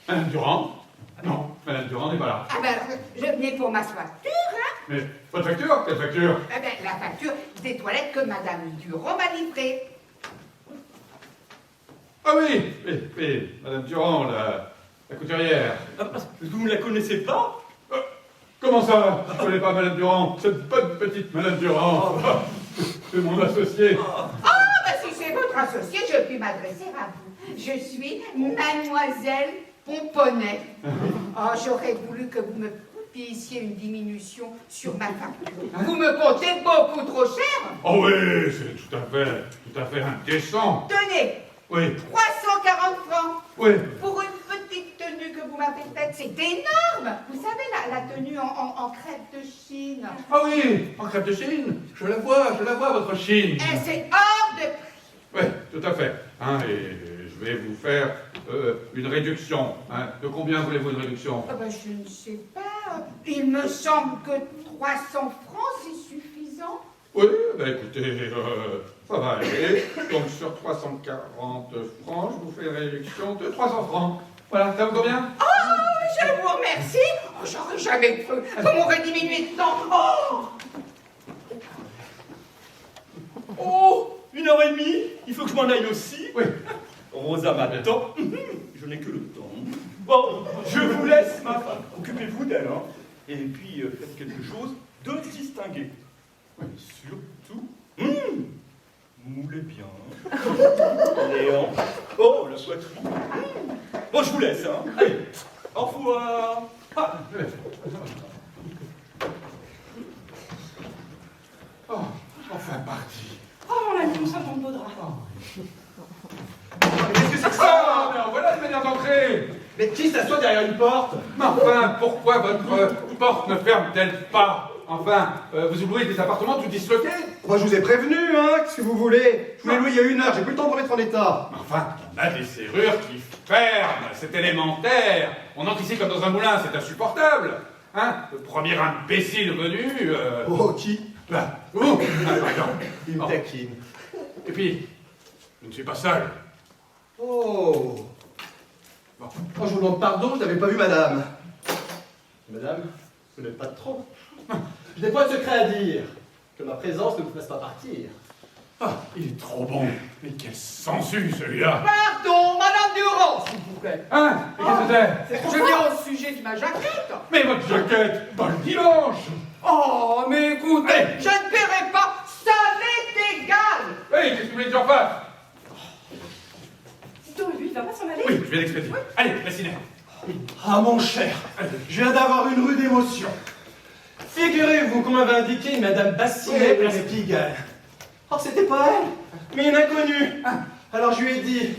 S4: Madame Durand? Non, Madame Durand n'est pas là.
S3: Ah ben, je venais pour ma facture, hein?
S4: Mais votre facture? Quelle facture?
S3: Eh ben, la facture des toilettes que Madame Durand m'a livrée.
S4: Ah oui, mais Madame Durand, la couturière.
S7: Ah, parce que vous ne la connaissez pas?
S4: Comment ça? Je ne connais pas Madame Durand, cette bonne petite Madame Durand. C'est mon associé.
S3: Ah, ben si c'est votre associé, je puis m'adresser à vous. Je suis Mademoiselle Pomponnet. Oh, j'aurais voulu que vous me puissiez une diminution sur ma facture. Vous me comptez beaucoup trop cher.
S4: Oh oui, c'est tout à fait indécent.
S3: Tenez,
S4: Oui,
S3: 340 francs.
S4: oui.
S3: Pour une petite tenue que vous m'avez faite, c'est énorme. Vous savez, la tenue en crêpe de Chine.
S4: Ah oui, en crêpe de Chine. Je la vois, votre Chine.
S3: Eh, c'est hors de prix.
S4: Oui, tout à fait. Hein, et je vais vous faire une réduction. Hein. De combien voulez-vous une réduction?
S3: Ah ben, je ne sais pas. Il me semble que 300 francs, c'est suffisant.
S4: Oui, ben écoutez, ça va aller. Donc sur 340 francs, je vous fais une réduction de 300 francs. Voilà, ça vous convient?
S3: Oh, je vous remercie. Oh, j'aurais jamais cru qu'on m'aurait diminué de temps.
S7: Oh, 1h30. Il faut que je m'en aille aussi.
S4: Oui.
S7: Rosa m'attend. Je n'ai que le temps. Bon, je vous laisse, ma femme. Occupez-vous d'elle, hein. Et puis, faites quelque chose de distingué. Oui, surtout, moulez bien. Les hanches. Oh, la poitrine. Bon, je vous laisse, hein. Allez, au revoir. Ah.
S4: Oh, enfin parti.
S1: Oh, on a mis une 50 beaux draps.
S4: Qu'est-ce que c'est que ça? Mais voilà une manière d'entrer.
S5: Mais qui s'assoit derrière une porte?
S4: Mais enfin, pourquoi votre porte ne ferme-t-elle pas? Enfin, vous louez des appartements tout disloqués?
S5: Moi, je vous ai prévenu, hein. Qu'est-ce que vous voulez? Je vous l'ai loué il y a 1 heure, j'ai plus le temps de remettre en état.
S4: Enfin, on a des serrures qui ferment, c'est élémentaire. On entre ici comme dans un moulin, c'est insupportable. Hein? Le premier imbécile venu...
S5: Oh, qui?
S4: Bah, vous, par exemple.
S5: Il me taquine.
S4: Et puis, je ne suis pas seul.
S5: Oh.
S4: Bon.
S5: Oh, je vous demande pardon, je n'avais pas vu madame. Madame, vous n'êtes pas de trop. Je n'ai pas de secret à dire. Que ma présence ne vous fasse pas partir.
S4: Ah, il est trop bon. Mais quel sensu, celui-là.
S3: Pardon, Madame Durand, s'il vous plaît.
S4: Hein? Et qu'est-ce que c'est?
S3: Je viens au sujet de ma jaquette.
S4: Mais votre jaquette, pas le dimanche.
S3: Oh, mais écoutez, je ne paierai pas, ça m'est égal.
S4: Hey, qu'est-ce que vous voulez que j'en fasse?
S1: Tito, lui, il va pas s'en aller?
S4: Oui, je vais l'expédier. Allez, la ciné.
S5: Ah, mon cher, je viens d'avoir une rude émotion. Figurez-vous qu'on m'avait indiqué une madame Bassinet, place Pigalle. Oh, c'était pas elle, mais une inconnue. Alors je lui ai dit...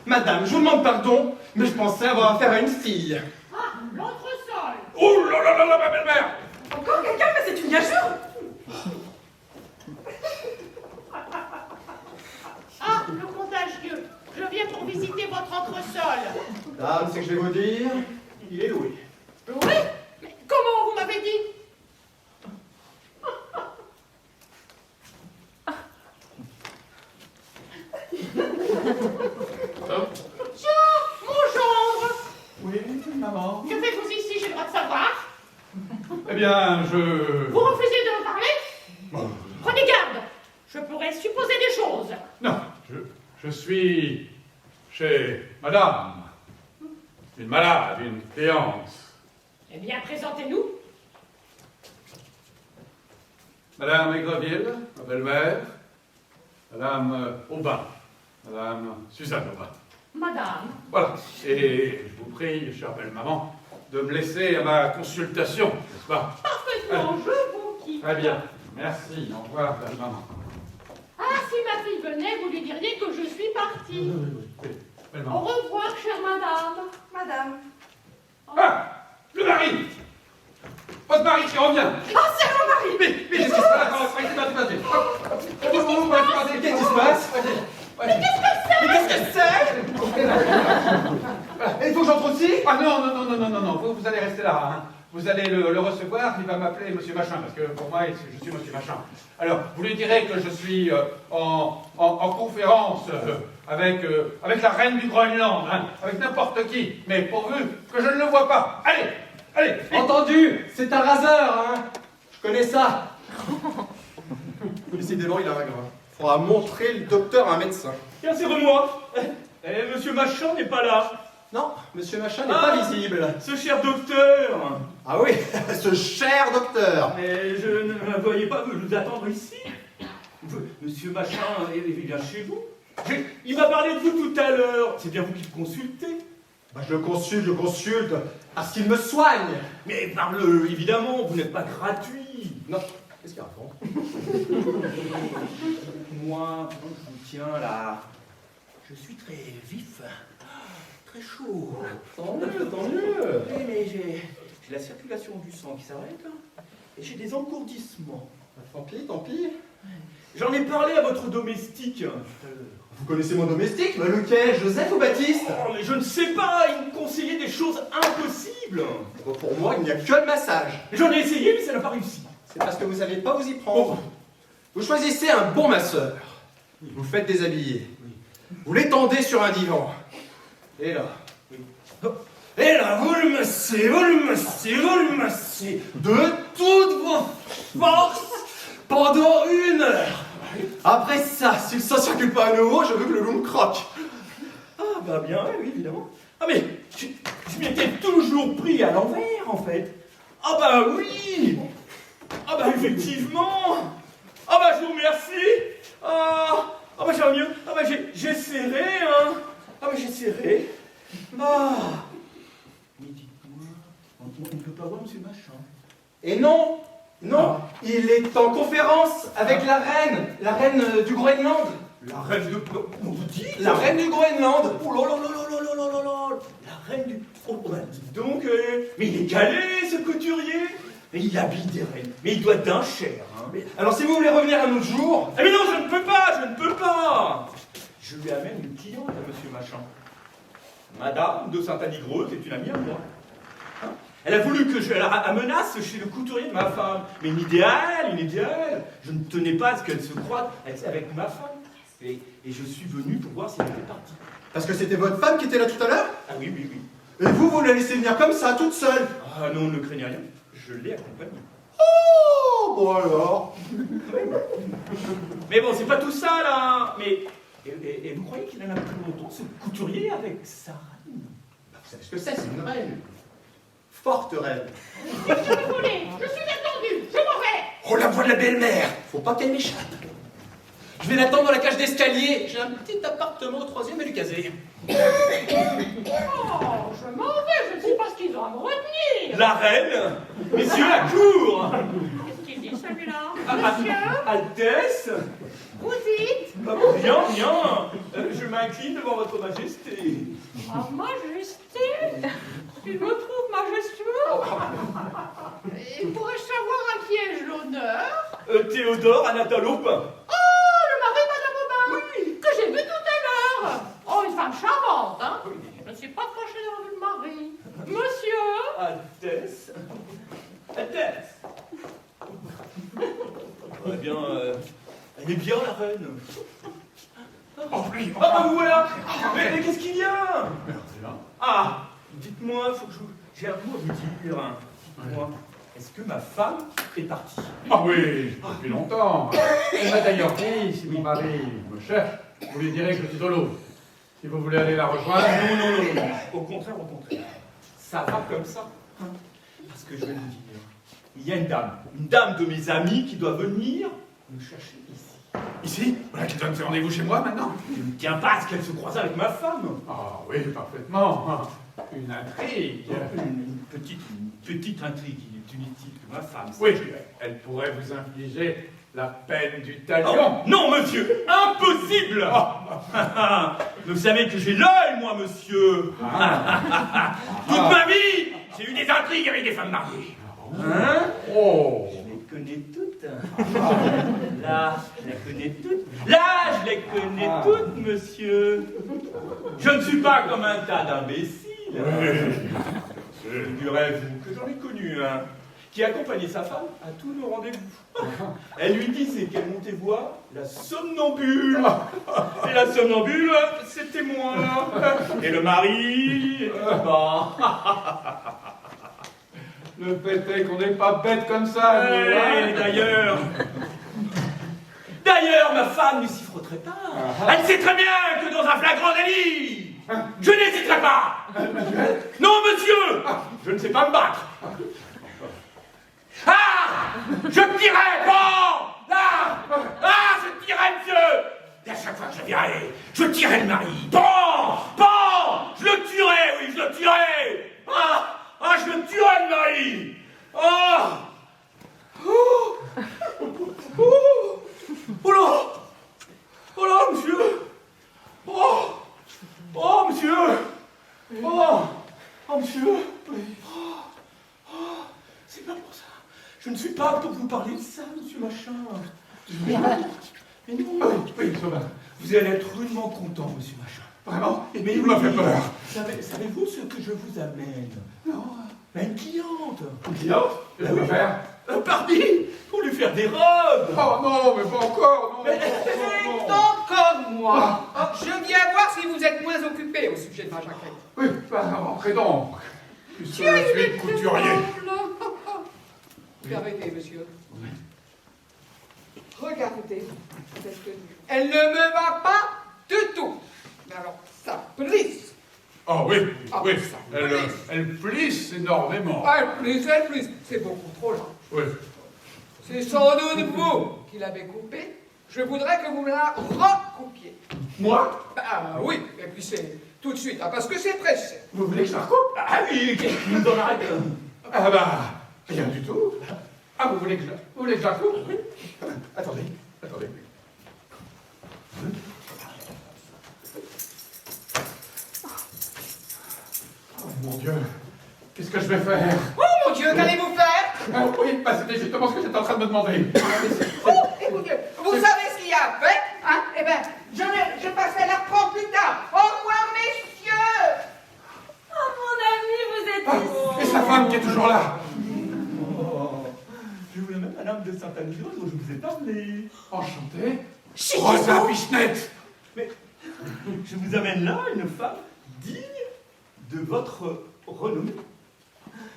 S5: Madame, je vous demande pardon, mais je pensais avoir affaire à une fille.
S6: Ah, l'entresol.
S4: Oh là là là là, ma belle-mère!
S1: Encore quelqu'un? Mais c'est une gageure!
S6: Ah, le contagieux. Je viens pour visiter votre entresol.
S5: Dame, c'est que je vais vous dire, il est loué.
S6: Oui? Mais comment vous m'avez dit? Tiens, mon gendre.
S4: Oui, maman.
S6: Que faites-vous ici? J'ai le droit de savoir.
S4: Eh bien, je...
S6: Vous refusez de me parler? Prenez garde. Je pourrais supposer des choses.
S4: Non, je suis chez madame. Une malade, une cliente.
S6: Eh bien, présentez-nous.
S4: Madame Aigreville, ma belle-mère. Madame Aubin. Madame Suzanne Aubin.
S6: Madame.
S4: Voilà. Et je vous prie, chère belle-maman, de me laisser à ma consultation, n'est-ce pas?
S6: Parfaitement, je vous quitte.
S4: Très bien. Merci. Au revoir, belle-maman.
S6: Ah, si ma fille venait, vous lui diriez que je suis partie.
S4: Oui,
S6: Au
S4: belle-maman.
S6: revoir, chère madame.
S1: Madame.
S4: Ah! Le mari! Votre mari qui revient!
S1: Ah, c'est mon mari!
S4: Mais qu'est-ce qui se passe?
S5: Qu'est-ce qui se passe?
S4: Mais
S5: qu'est-ce que c'est? Et il faut que j'entre aussi?
S4: Ah non, vous allez rester là. Hein. Vous allez le recevoir, il va m'appeler Monsieur Machin, parce que pour moi, je suis Monsieur Machin. Alors, vous lui direz que je suis en conférence avec la reine du Groenland, hein, avec n'importe qui, mais pourvu que je ne le vois pas. Allez, vite.
S5: Entendu, c'est un raseur, hein. Je connais ça. Décidément, il a un grain. Faudra montrer le docteur à un médecin.
S7: Tiens, c'est moi. Monsieur Machin n'est pas là.
S5: Non, monsieur Machin n'est pas visible.
S7: Ce cher docteur.
S5: Ah oui, ce cher docteur.
S7: Mais je ne voyais pas vous attendre ici. Monsieur Machin, il vient chez vous. Il m'a parlé de vous tout à l'heure. C'est bien vous qui le consultez.
S5: Bah, je le consulte, parce qu'il me soigne.
S7: Mais évidemment, vous n'êtes pas gratuit.
S5: Non, qu'est-ce qu'il raconte?
S7: Moi, je vous tiens là. Je suis très vif, très chaud.
S5: Tant mieux.
S7: Oui, mais j'ai la circulation du sang qui s'arrête et j'ai des engourdissements.
S5: Bah, tant pis.
S7: J'en ai parlé à votre domestique tout à l'heure.
S5: Vous connaissez mon domestique? Bah, lequel? Joseph ou Baptiste?
S7: Oh, mais je ne sais pas, il me conseillait des choses impossibles.
S5: Bah, pour moi, il n'y a que le massage.
S7: J'en ai essayé, mais ça n'a pas réussi.
S5: C'est parce que vous savez pas vous y prendre. Vous choisissez un bon masseur. Vous le faites déshabiller. Vous l'étendez sur un divan. Et là. Et là, vous le massez de toutes vos forces pendant 1 heure. Après ça, si le sang ne circule pas à nouveau, je veux que le loup me croque.
S7: Ah bah bien, oui, évidemment. Ah mais, je m'étais toujours pris à l'envers, en fait. Ah bah oui. Ah bah effectivement. Ah bah je vous remercie. Ah bah j'ai mieux. Ah bah j'ai serré, hein. Ah bah j'ai serré. Ah. Mais dites-moi, on ne peut pas voir Monsieur Machin.
S5: Et non, il est en conférence avec la reine du Groenland.
S7: La reine de... On vous dit
S5: La reine du Groenland.
S7: Oh là là là là là là là là. La reine du... Oh, bah, dis donc, mais il est calé, ce couturier. Mais il habille des reines. Mais il doit être d'un cher. Hein.
S5: Mais, alors si vous voulez revenir un autre jour...
S7: Ah mais non, je ne peux pas. Je lui amène une cliente à monsieur Machin. Madame de Saint-Aligreuse est une amie à moi. Hein, elle a voulu que je la menace chez le couturier de ma femme. Mais une idéale. Je ne tenais pas à ce qu'elle se croise avec ma femme. Et je suis venu pour voir si elle était partie.
S5: Parce que c'était votre femme qui était là tout à l'heure?
S7: Ah oui.
S5: Et vous la laissez venir comme ça, toute seule?
S7: Ah non, ne craignez rien. Je l'ai accompagnée.
S5: Oh, bon alors.
S7: Mais bon, c'est pas tout ça, là. Mais, et vous croyez qu'il en a plus longtemps, ce couturier, avec sa reine?
S5: Bah, vous savez ce que c'est une reine. Forte reine.
S6: Qu'est-ce que vous voulez? Je suis attendue, je m'en vais.
S5: Oh, la voix de la belle-mère. Faut pas qu'elle m'échappe. Je vais l'attendre dans la cage d'escalier. J'ai un petit appartement au 3e rue du Casé.
S6: Oh, je m'en vais, je ne sais pas ce qu'ils ont à me retenir.
S7: La reine? Messieurs, la cour!
S6: Qu'est-ce qu'il dit celui-là?
S7: Ah,
S6: Monsieur,
S7: Altesse?
S6: vous dites?
S7: Bien. Je m'incline devant votre majesté.
S6: Ah, majesté? Il me trouve majestueux? Et pourrais-je savoir à qui ai-je l'honneur?
S7: Théodore Anatole Aubin.
S6: Oh, le mari de Madame Aubin! Oui! Que j'ai vu tout à l'heure! Oh, une femme charmante, hein? Je ne suis pas fâchée d'avoir vu le mari. Monsieur!
S7: Altesse? Eh bien, elle est bien, la reine.
S4: Oh oui,
S7: Ah, vous voilà! Mais qu'est-ce qu'il y a?
S4: Merci.
S7: Ah, dites-moi, faut que j'ai un mot à vous dire. Dites-moi, est-ce que ma femme est partie?
S4: Ah oui, depuis longtemps. Elle m'a d'ailleurs dit, si mon mari me cherche, vous lui direz que je suis au Louvre. Si vous voulez aller la rejoindre...
S7: Non. Au contraire. Ça va comme ça. Hein. Parce que je vais vous dire, il y a une dame de mes amis qui doit venir me chercher ici.
S4: Ici? Voilà qui donne ses rendez-vous chez moi maintenant?
S7: Je ne tiens pas à ce qu'elle se croise avec ma femme.
S4: Ah oui, parfaitement. Une intrigue.
S7: Une petite intrigue, il est inutile que ma femme.
S4: Oui, elle pourrait vous infliger la peine du talion.
S7: Oh, non, monsieur, impossible. Vous savez que j'ai l'œil, moi, monsieur. Toute ma vie, j'ai eu des intrigues avec des femmes mariées. Hein?
S4: Oh.
S7: Je les connais toutes. Là, je les connais toutes. Là, je les connais toutes, monsieur. Je ne suis pas comme un tas d'imbéciles. Figurez-vous que j'en ai connu un qui accompagnait sa femme à tous nos rendez-vous. Elle lui disait qu'elle montait voir la somnambule. Et la somnambule, c'était moi. Et le mari, bah.
S4: Le fait est qu'on n'est pas bête comme ça, nous, hein.
S7: Et d'ailleurs, ma femme ne s'y frotterait pas. Elle sait très bien que dans un flagrant délit, je n'hésiterai pas. Non, monsieur, je ne sais pas me battre. Ah, je tirerai, bon, je tirerai, monsieur. Et à chaque fois que je verrai, je tirerai le mari. Bon, je le tuerai, oui, je le tuerai. Je le tuerai, le mari. Oh là, monsieur. Monsieur. C'est pas pour ça. Je ne suis pas pour vous parler de ça, monsieur Machin. Mais non.
S4: Oui, ça va.
S7: Vous allez être rudement content, monsieur Machin.
S4: Vraiment?
S7: Mais
S4: il m'a fait peur.
S7: Savez-vous ce que je vous amène?
S4: Non.
S7: Une cliente.
S4: Une cliente? Elle va faire?
S7: Pardi, pour lui faire des robes.
S4: Oh non, mais pas encore, non.
S3: C'est encore moi. Je viens voir si vous êtes moins occupé au sujet de ma jaquette.
S4: Oui, rentrez donc. Puisque je suis couturier.
S3: Arrêtez, monsieur. Regardez cette tenue. Elle ne me va pas du tout. Mais alors, ça plisse.
S4: Ah oui, oui.
S3: ça
S4: Elle plisse énormément.
S3: Elle plisse. C'est beaucoup trop là.
S4: Oui.
S3: C'est sans doute vous qui l'avez coupée. Je voudrais que vous me la recoupiez.
S4: Moi?
S3: Ah oui, et puis c'est tout de suite, parce que c'est pressé.
S4: Vous voulez que je la recoupe?
S7: Ah oui, qu'est-ce nous en arrête?
S4: Ah bah, rien du tout. Ah, vous voulez que je la coupe? Oui. Attendez. Oh mon Dieu, qu'est-ce que je vais faire?
S3: Oh mon Dieu, qu'allez-vous faire?
S4: Oui, bah c'était justement ce que j'étais en train de me demander.
S3: Oh, mon Dieu, vous savez ce qu'il y a à faire, hein? Eh bien, je passerai la reprendre plus tard. Au revoir, messieurs!
S1: Oh mon ami, vous êtes
S4: Ah,
S1: ici.
S4: et sa femme qui est toujours là.
S7: Oh, je vous amène Madame de Saint-Anne-Rose dont je vous ai parlé.
S4: Enchanté.
S1: Chiquito.
S4: Rosa Pichenette.
S7: Mais je vous amène là une femme digne de votre renommée.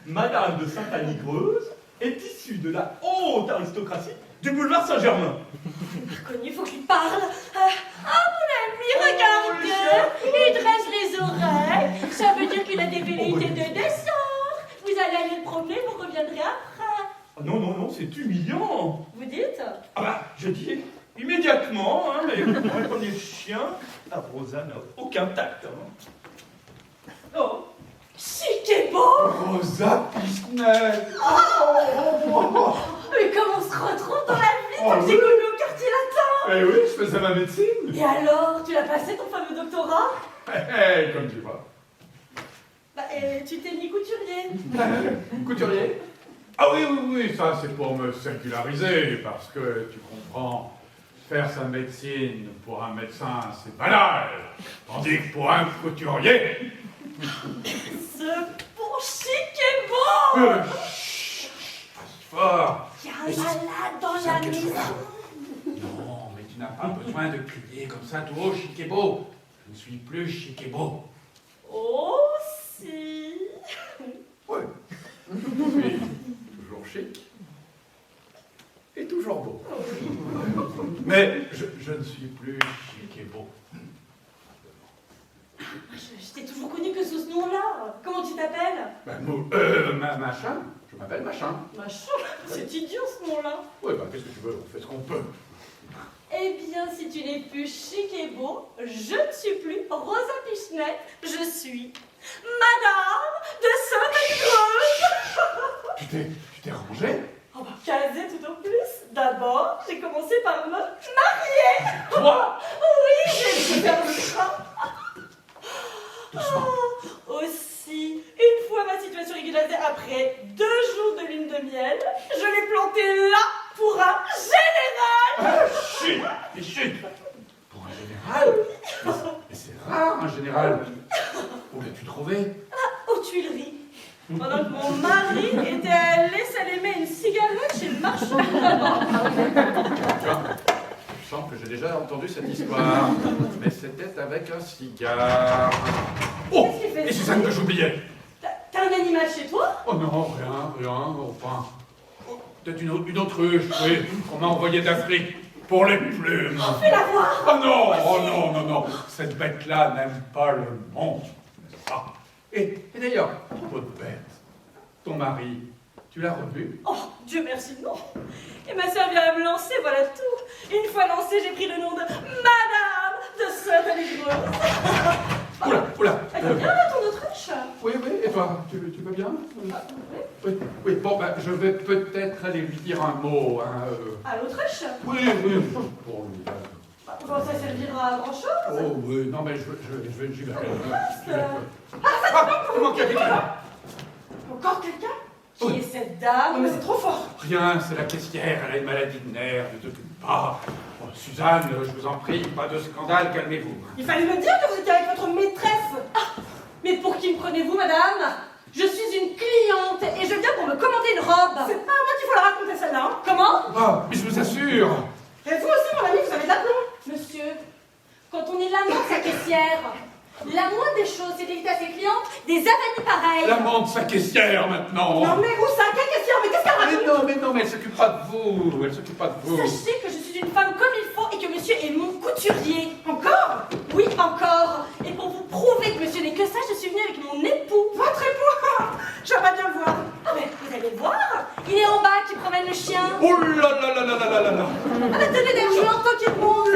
S7: Madame de Sainte-Annie-Creuse est issue de la haute aristocratie du boulevard Saint-Germain.
S1: Inconnu, faut qu'il parle. Mon ami, regardez. Il dresse les oreilles. Ça veut dire qu'il a des velléités de descendre. Vous allez aller le promener, vous reviendrez après.
S7: Ah non, non, non, c'est humiliant.
S1: Vous dites?
S7: Ah bah, je dis immédiatement, hein, mais un premier chien, la Rosa n'a aucun tact. Hein. Oh,
S1: Chic et beau.
S4: Rosa Pichenette.
S1: Mais comme on se retrouve dans la vie,
S4: Oh,
S1: comme
S4: oui.
S1: j'ai connu au quartier latin.
S4: Eh oui, je faisais ma médecine.
S1: Et alors, tu l'as passé ton fameux doctorat?
S4: Comme tu vois.
S1: Bah, et tu t'es mis couturier.
S4: Couturier? Ah oui, oui, oui, ça c'est pour me séculariser, parce que tu comprends, faire sa médecine pour un médecin c'est banal, tandis que pour un couturier...
S1: Ce bon chic et beau.
S4: Chut, pas fort.
S1: Il y a un malade dans la maison.
S4: Non, mais tu n'as pas besoin de crier comme ça tout haut, chic et beau. Je ne suis plus chic et beau.
S1: Oh, si.
S4: Oui, je suis toujours chic et toujours beau. Mais je ne suis plus chic et beau.
S1: Je t'ai toujours connu que sous ce nom-là. Comment tu t'appelles?
S4: Machin, je m'appelle Machin.
S1: Machin, c'est idiot ce nom-là.
S4: Oui, bah qu'est-ce que tu veux, on fait ce qu'on peut.
S1: Eh bien, si tu n'es plus chic et beau, je ne suis plus Rosa Pichenette, je suis Madame de Sainte-Annie-Creuse.
S4: Tu t'es rangé?
S1: Oh bah, casé tout au plus. D'abord, j'ai commencé par me marier.
S4: Toi?
S1: Oui, j'ai dû faire le train.
S4: Doucement.
S1: Aussi, une fois ma situation régularisée, après 2 jours de lune de miel, je l'ai planté là pour un général.
S4: Chut! Et chut! Pour un général? Mais c'est rare, un général. Où l'as-tu trouvé?
S1: Aux Tuileries. Pendant que mon mari était allé s'allumer une cigarette chez le marchand de tabac.
S4: Je sens que j'ai déjà entendu cette histoire. Mais c'était avec un cigare. Oh!
S1: Qu'est-ce qu'il fait,
S4: Et Suzanne que j'oubliais!
S1: T'as un animal chez toi?
S4: Oh non, rien, enfin. Peut-être une autruche, oui, qu'on m'a envoyée d'Afrique pour les plumes.
S1: Fais-la voir.
S4: Oh non, cette bête-là n'aime pas le monde, n'est-ce pas? Et d'ailleurs, à propos de bête, ton mari, tu l'as revu?
S1: Oh, Dieu merci, non. Il m'a servi à me lancer, voilà tout. Une fois lancé, j'ai pris le nom de Madame de Sainte-Annie-Creuse.
S4: Oula.
S1: Elle va bien, là, ton autruche?
S4: Oui, et toi, tu vas bien? Oui, bon, bah, je vais peut-être aller lui dire un mot, hein.
S1: À l'autruche?
S4: Oui, pour lui.
S1: Bon, ça servira à grand-chose.
S4: Oh oui, non mais j'y vais.
S1: C'est
S4: Comment qu'il y a
S1: encore quelqu'un?
S4: Oui.
S1: Qui est cette dame?
S3: Non, mais c'est trop fort.
S4: Rien, c'est la caissière, elle a une maladie de nerfs, ne t'occupe pas. Oh, Suzanne, je vous en prie, pas de scandale, calmez-vous.
S1: Il fallait me dire que vous étiez avec votre maîtresse. Ah, mais pour qui me prenez-vous, madame? Je suis une cliente et je viens pour me commander une robe. C'est pas à moi qu'il faut la raconter celle-là. Hein. Comment?
S4: Ah, mais je vous assure.
S1: Et vous aussi, mon ami, vous avez de l'aplomb. Monsieur, quand on est l'amant de sa caissière, la moindre des choses, c'est d'éviter à ses clientes des avanies pareilles.
S4: L'amant de sa caissière, maintenant.
S1: Non mais où ça? Quelle caissière? Mais qu'est-ce qu'elle raconte?
S4: Mais non, elle s'occupe pas de vous,
S1: Sachez que je suis une femme comme il faut et que monsieur est mon couturier. Encore? Oui, encore. Et pour vous prouver que monsieur n'est que ça, je suis venue avec mon époux. Votre époux? J'aimerais bien le voir. Ah mais vous allez le voir. Il est en bas qui promène le chien.
S4: Oh là là là là là là là là.
S1: Ah mais tenez, je l'entends qu'il monte.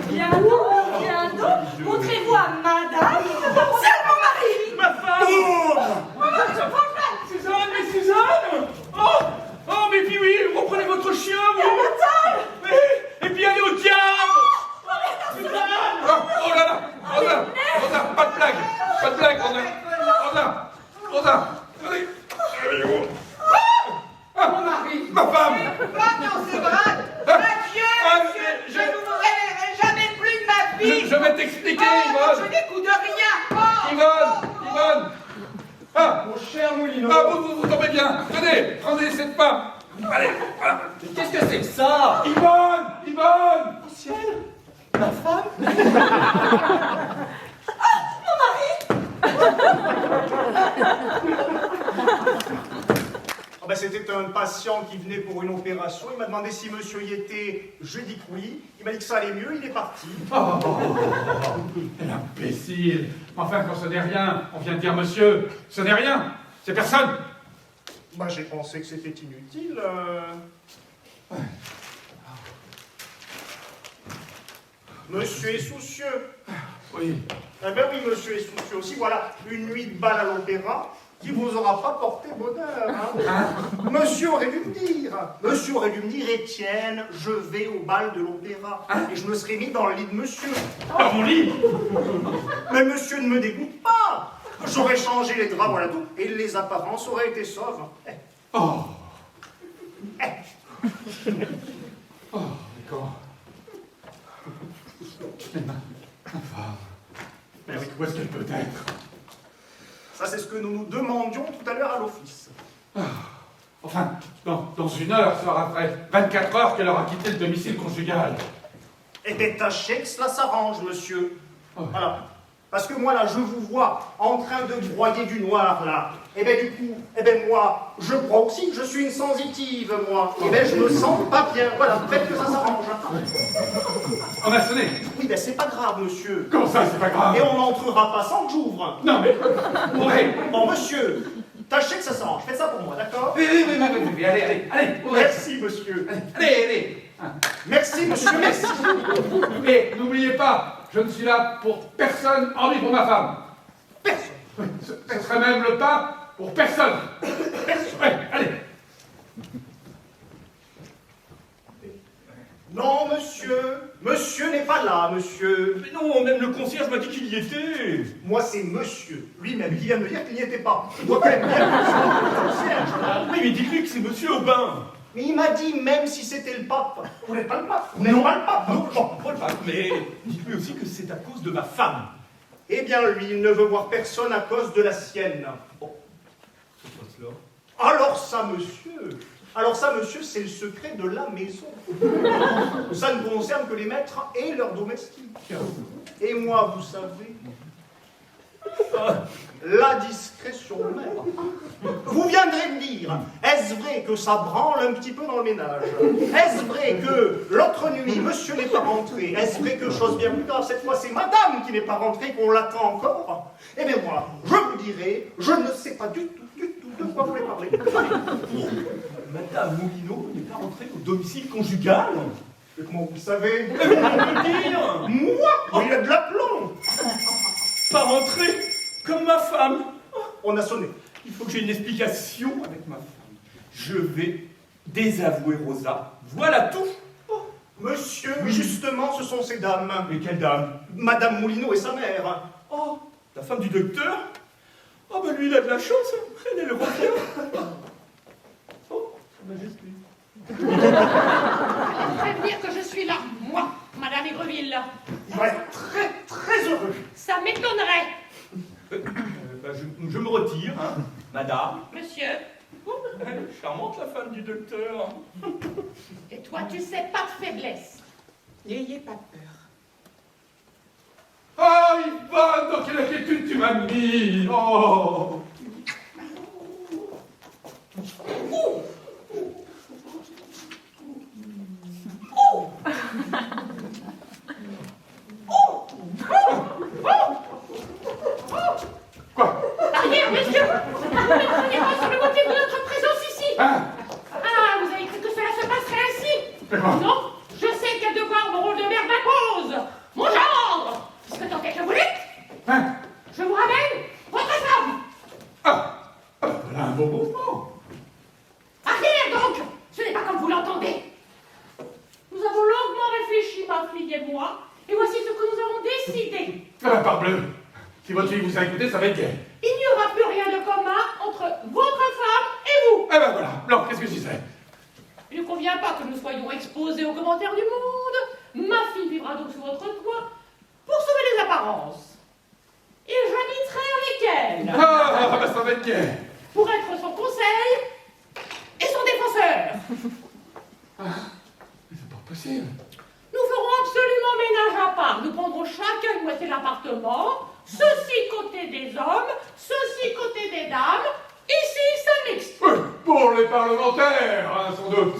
S1: Bientôt, montrez-vous à madame. C'est mon mari.
S7: Ma femme! Suzanne! Oh, mais puis oui, reprenez votre chien, vous! Et puis allez au diable! Suzanne!
S4: Oh là là, Rosa, pas de blague, Rosa.
S5: Moulineau.
S4: Ah, vous tombez bien. Tenez, prenez cette femme. Allez, voilà.
S5: Mais qu'est-ce que c'est que ça?
S4: Yvonne!
S5: Au ciel? Ma femme?
S2: Ah ben, c'était un patient qui venait pour une opération. Il m'a demandé si monsieur y était. Je lui ai dit que oui. Il m'a dit que ça allait mieux. Il est parti.
S4: L'imbécile. Enfin, quand ce n'est rien, on vient de dire monsieur. Ce n'est rien. C'est personne.
S2: Bah, j'ai pensé que c'était inutile. Monsieur est soucieux.
S4: Oui.
S2: Eh ben oui, monsieur est soucieux aussi. Voilà, une nuit de bal à l'opéra qui vous aura pas porté bonheur. Hein. Monsieur aurait dû me dire. Monsieur aurait dû me dire, Étienne, je vais au bal de l'opéra. Et je me serais mis dans le lit de monsieur.
S4: Dans mon lit.
S2: Mais monsieur ne me dégoûte pas. J'aurais changé les draps, voilà tout, et les apparences auraient été sauves.
S4: Oh. Oh, d'accord. Mais oui, où est-ce qu'elle peut être?
S2: Ça, c'est ce que nous nous demandions tout à l'heure à l'office.
S4: Enfin, dans une heure, ça aura fait 24 heures qu'elle aura quitté le domicile conjugal.
S2: Eh bien, tâchez que cela s'arrange, monsieur.
S4: Oh.
S2: Voilà. Parce que moi, là, je vous vois en train de broyer du noir, là. Eh bien, du coup, moi, je crois aussi que je suis une sensitive, moi. Eh bien, je me sens pas bien. Voilà, faites que ça s'arrange.
S4: On a sonné.
S2: Oui, ben, c'est pas grave, monsieur.
S4: Comment ça, c'est pas grave?
S2: Et on n'entrera pas sans que j'ouvre.
S4: Non, mais... Ouais.
S2: Bon, monsieur, tâchez que ça s'arrange. Faites ça pour moi, d'accord?
S4: Oui, allez, ouvrez.
S2: Merci, monsieur.
S4: Allez.
S2: Merci, monsieur, merci.
S4: Et n'oubliez pas, je ne suis là pour personne, hormis pour ma femme.
S2: Personne.
S4: Oui, ce serait même le pas pour personne.
S2: Personne.
S4: Ouais, allez.
S2: Non, monsieur. Monsieur n'est pas là, monsieur.
S7: Mais non, même le concierge m'a dit qu'il y était.
S2: Moi, c'est monsieur lui-même qui vient de me dire qu'il n'y était pas. Je dois quand même bien le concierge, là.
S7: Oui, mais dites-lui que c'est monsieur Aubin.
S2: Mais il m'a dit même si c'était le pape. Vous n'êtes pas le pape. Vous n'êtes pas le pape.
S7: Non, je ne pas le pape, mais dites-lui aussi que c'est à cause de ma femme.
S2: Eh bien, lui, il ne veut voir personne à cause de la sienne.
S7: Oh, c'est quoi cela?
S2: Alors ça, monsieur, c'est le secret de la maison. Ça ne concerne que les maîtres et leurs domestiques. Et moi, vous savez, la discrétion mère. Vous viendrez me dire, est-ce vrai que ça branle un petit peu dans le ménage? Est-ce vrai que l'autre nuit, monsieur n'est pas rentré? Est-ce vrai que, chose bien plus grave, cette fois c'est madame qui n'est pas rentrée, qu'on l'attend encore? Eh bien moi, je vous dirai, je ne sais pas du tout de quoi vous voulez parler.
S7: Madame Moulineau n'est pas rentrée au domicile conjugal?
S2: Et comment vous savez?
S7: Mais vous pouvez me dire.
S2: Moi? Il y a de l'aplomb.
S7: Pas rentrée comme ma femme.
S2: On a sonné.
S7: Il faut que j'ai une explication avec ma femme. Je vais désavouer Rosa. Voilà tout.
S2: Monsieur, justement, ce sont ces dames.
S7: Mais quelle dame?
S2: Madame Moulineau et sa mère.
S7: Oh, la femme du docteur? Oh, ben lui, il a de la chance. Elle est le revient. Oh, Sa Majesté.
S6: Allez prévenir que je suis là, moi, Madame Aigreville.
S2: Il va être très, très heureux.
S6: Ça m'étonnerait.
S7: Ben, je me retire, hein, madame.
S6: Monsieur,
S7: Elle est charmante, la femme du docteur.
S6: et toi, tu sais pas de faiblesse.
S3: N'ayez pas peur.
S4: Oh, Yvonne, dans quelle inquiétude tu m'as mis. Oh. Quoi?
S6: Arrière, monsieur. Vous ne prenez pas sur le motif de notre présence ici.
S4: Hein?
S6: Ah, vous avez cru que cela se passerait ainsi?
S4: Mais quoi?
S6: Non, je sais quel devoir mon rôle de mère m'impose. Mon gendre, puisque tant est que vous l'êtes,
S4: Hein?
S6: je vous ramène votre femme.
S4: Voilà un beau mouvement.
S6: Arrière donc, ce n'est pas comme vous l'entendez. Nous avons longuement réfléchi, ma fille et moi, et voici ce que nous avons décidé.
S4: Ah bah, parbleu. Si votre fille vous a écouté, ça va être gai.
S6: Il n'y aura plus rien de commun entre votre femme et vous.
S4: Eh ben voilà. Blanc, qu'est-ce que je disais?
S6: Il ne convient pas que nous soyons exposés aux commentaires du monde. Ma fille vivra donc sous votre toit pour sauver les apparences. Et j'habiterai avec elle.
S4: Ah, bah ça va être gai.
S6: pour être son conseil et son défenseur.
S4: C'est pas possible.
S6: Nous ferons absolument ménage à part. Nous prendrons chacun une moitié de l'appartement, ceci côté des hommes, ceci côté des dames. Ici, c'est mixte.
S4: Oui, pour les parlementaires, hein, sans doute.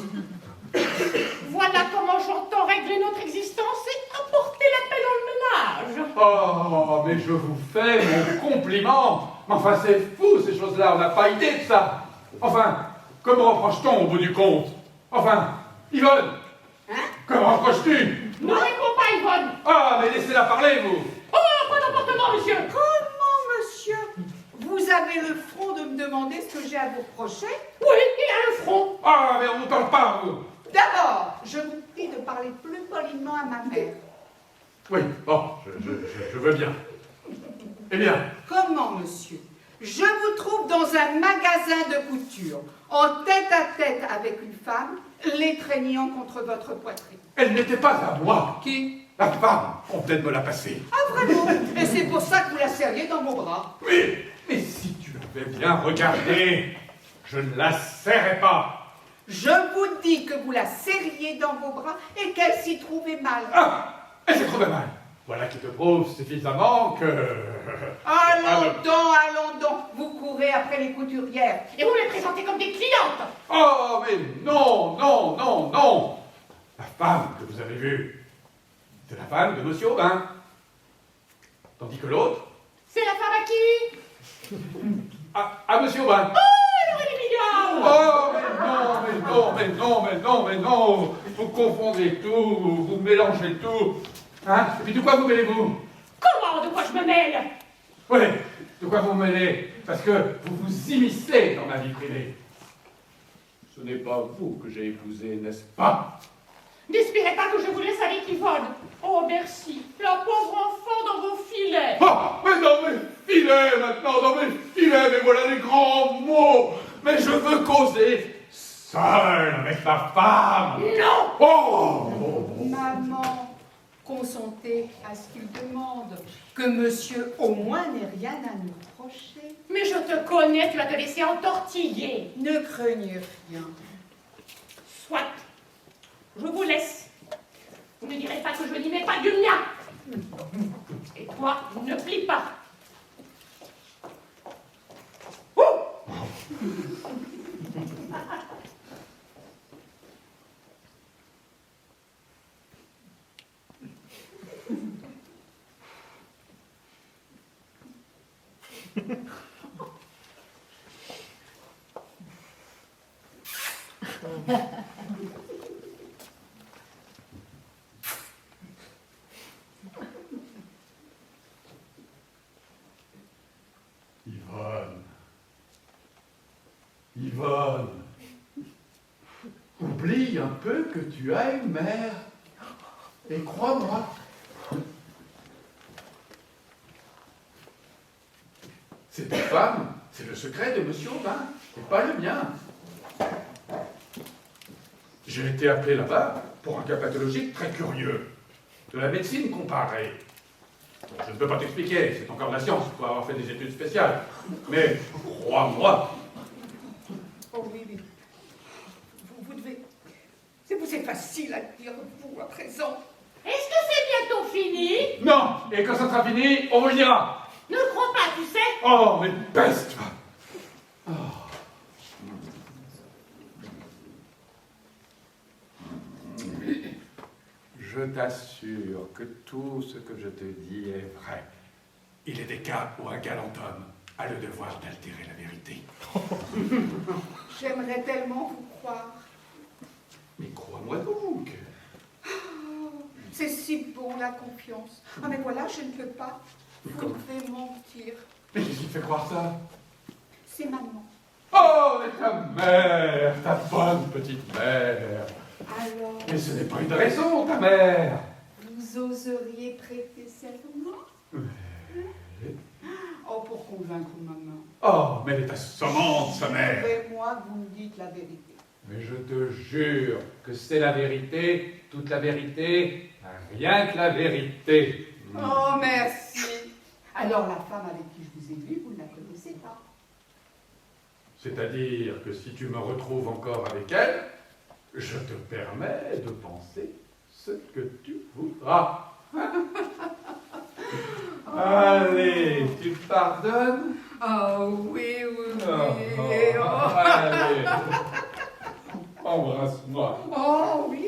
S6: Voilà comment j'entends régler notre existence et apporter la paix dans le ménage.
S4: Oh, mais je vous fais mon compliment. Enfin, c'est fou, ces choses-là, on n'a pas idée de ça. Enfin, que me reproche-t-on au bout du compte? Enfin, Yvonne,
S3: Hein?
S4: que me reproches-tu?
S6: Ne réponds pas, Yvonne.
S4: Ah, mais laissez-la parler, vous.
S6: Oh, pas d'emportement, monsieur.
S3: Comment, monsieur? Vous avez le front de me demander ce que j'ai à vous reprocher?
S6: Oui, il a le front.
S4: Ah, mais on ne vous parle pas, vous.
S3: D'abord, je vous prie de parler plus poliment à ma mère.
S4: Oui, bon, je veux bien. Eh bien,
S3: Comment, monsieur? Je vous trouve dans un magasin de couture, en tête-à-tête avec une femme, l'étreignant contre votre poitrine.
S4: elle n'était pas à moi.
S3: Qui?
S4: La femme, on peut-être me la passer.
S3: Ah, vraiment? Et c'est pour ça que vous la serriez dans vos bras.
S4: Oui, mais si tu avais bien regardé, je ne la serrais pas.
S3: Je vous dis que vous la serriez dans vos bras et qu'elle s'y trouvait mal.
S4: Ah, elle s'est trouvée mal. Voilà qui te prouve suffisamment que...
S3: Allons donc, vous courez après les couturières.
S6: Et vous les présentez comme des clientes.
S4: Oh, mais non, non, non, non. La femme que vous avez vue, c'est la femme de Monsieur Aubin. Tandis que l'autre,
S6: C'est la femme à qui?
S4: à Monsieur Aubin.
S6: Alors elle est mignonne.
S4: Oh, mais non, mais non, mais non, mais non, mais non. Vous confondez tout, vous mélangez tout. Hein? Et puis de quoi vous mêlez-vous?
S6: Comment? De quoi je me mêle?
S4: Oui, de quoi vous mêlez? Parce que vous vous immiscez dans ma vie privée. Ce n'est pas vous que j'ai épousé, n'est-ce pas?
S6: N'espérez pas que je vous laisse avec Yvonne. Oh, merci. La pauvre enfant dans vos filets.
S4: Ah, mais dans mes filets maintenant, dans mes filets, mais voilà les grands mots. Mais je veux causer seul avec ma femme.
S6: Non.
S4: Oh!
S3: Maman, consentez à ce qu'il demande. Que monsieur, au moins, n'ait rien à nous reprocher.
S6: Mais je te connais, tu vas te laisser entortiller.
S3: Ne craignez rien.
S6: Soit. Je vous laisse. Vous ne direz pas que je n'y mets pas du mien. Et toi, ne plie pas.
S4: Yvonne. Yvonne. Oublie un peu que tu as une mère. Et crois-moi. C'est ta femme, c'est le secret de Monsieur Aubin, et pas le mien. J'ai été appelé là-bas pour un cas pathologique très curieux. De la médecine comparée. Bon, je ne peux pas t'expliquer, c'est encore de la science, il faut avoir fait des études spéciales. Mais crois-moi.
S3: Oh oui, oui. Vous devez... C'est facile à dire, vous, à présent.
S6: Est-ce que c'est bientôt fini?
S4: Non, et quand ça sera fini, on vous le dira.
S6: Ne crois pas, tu sais.
S4: Oh, mais peste, toi. Oh. Je t'assure que tout ce que je te dis est vrai. Il est des cas où un galant homme a le devoir d'altérer la vérité.
S3: J'aimerais tellement vous croire.
S4: Mais crois-moi donc.
S3: Oh, c'est si bon, la confiance. Ah, mais voilà, je ne peux pas. Vous devez mentir.
S4: Mais qu'est-ce qui te fait croire ça?
S3: C'est maman.
S4: Oh, mais ta mère, ta bonne petite mère.
S3: Alors,
S4: Mais ce n'est pas une raison, ta mère.
S3: vous oseriez prêter serment? Oh, pour convaincre maman.
S4: Oh, mais elle est assommante, sa mère.
S3: Et moi, vous me dites la vérité.
S4: Mais je te jure que c'est la vérité, toute la vérité, rien que la vérité.
S3: Oh, merci. Alors, la femme avec qui je vous ai vu, vous ne la connaissez pas?
S4: C'est-à-dire que si tu me retrouves encore avec elle, je te permets de penser ce que tu voudras. Allez, tu pardonnes?
S3: Oh oui, oui,
S4: Oh,
S3: oui. Oh,
S4: allez, embrasse-moi.
S3: oh oui.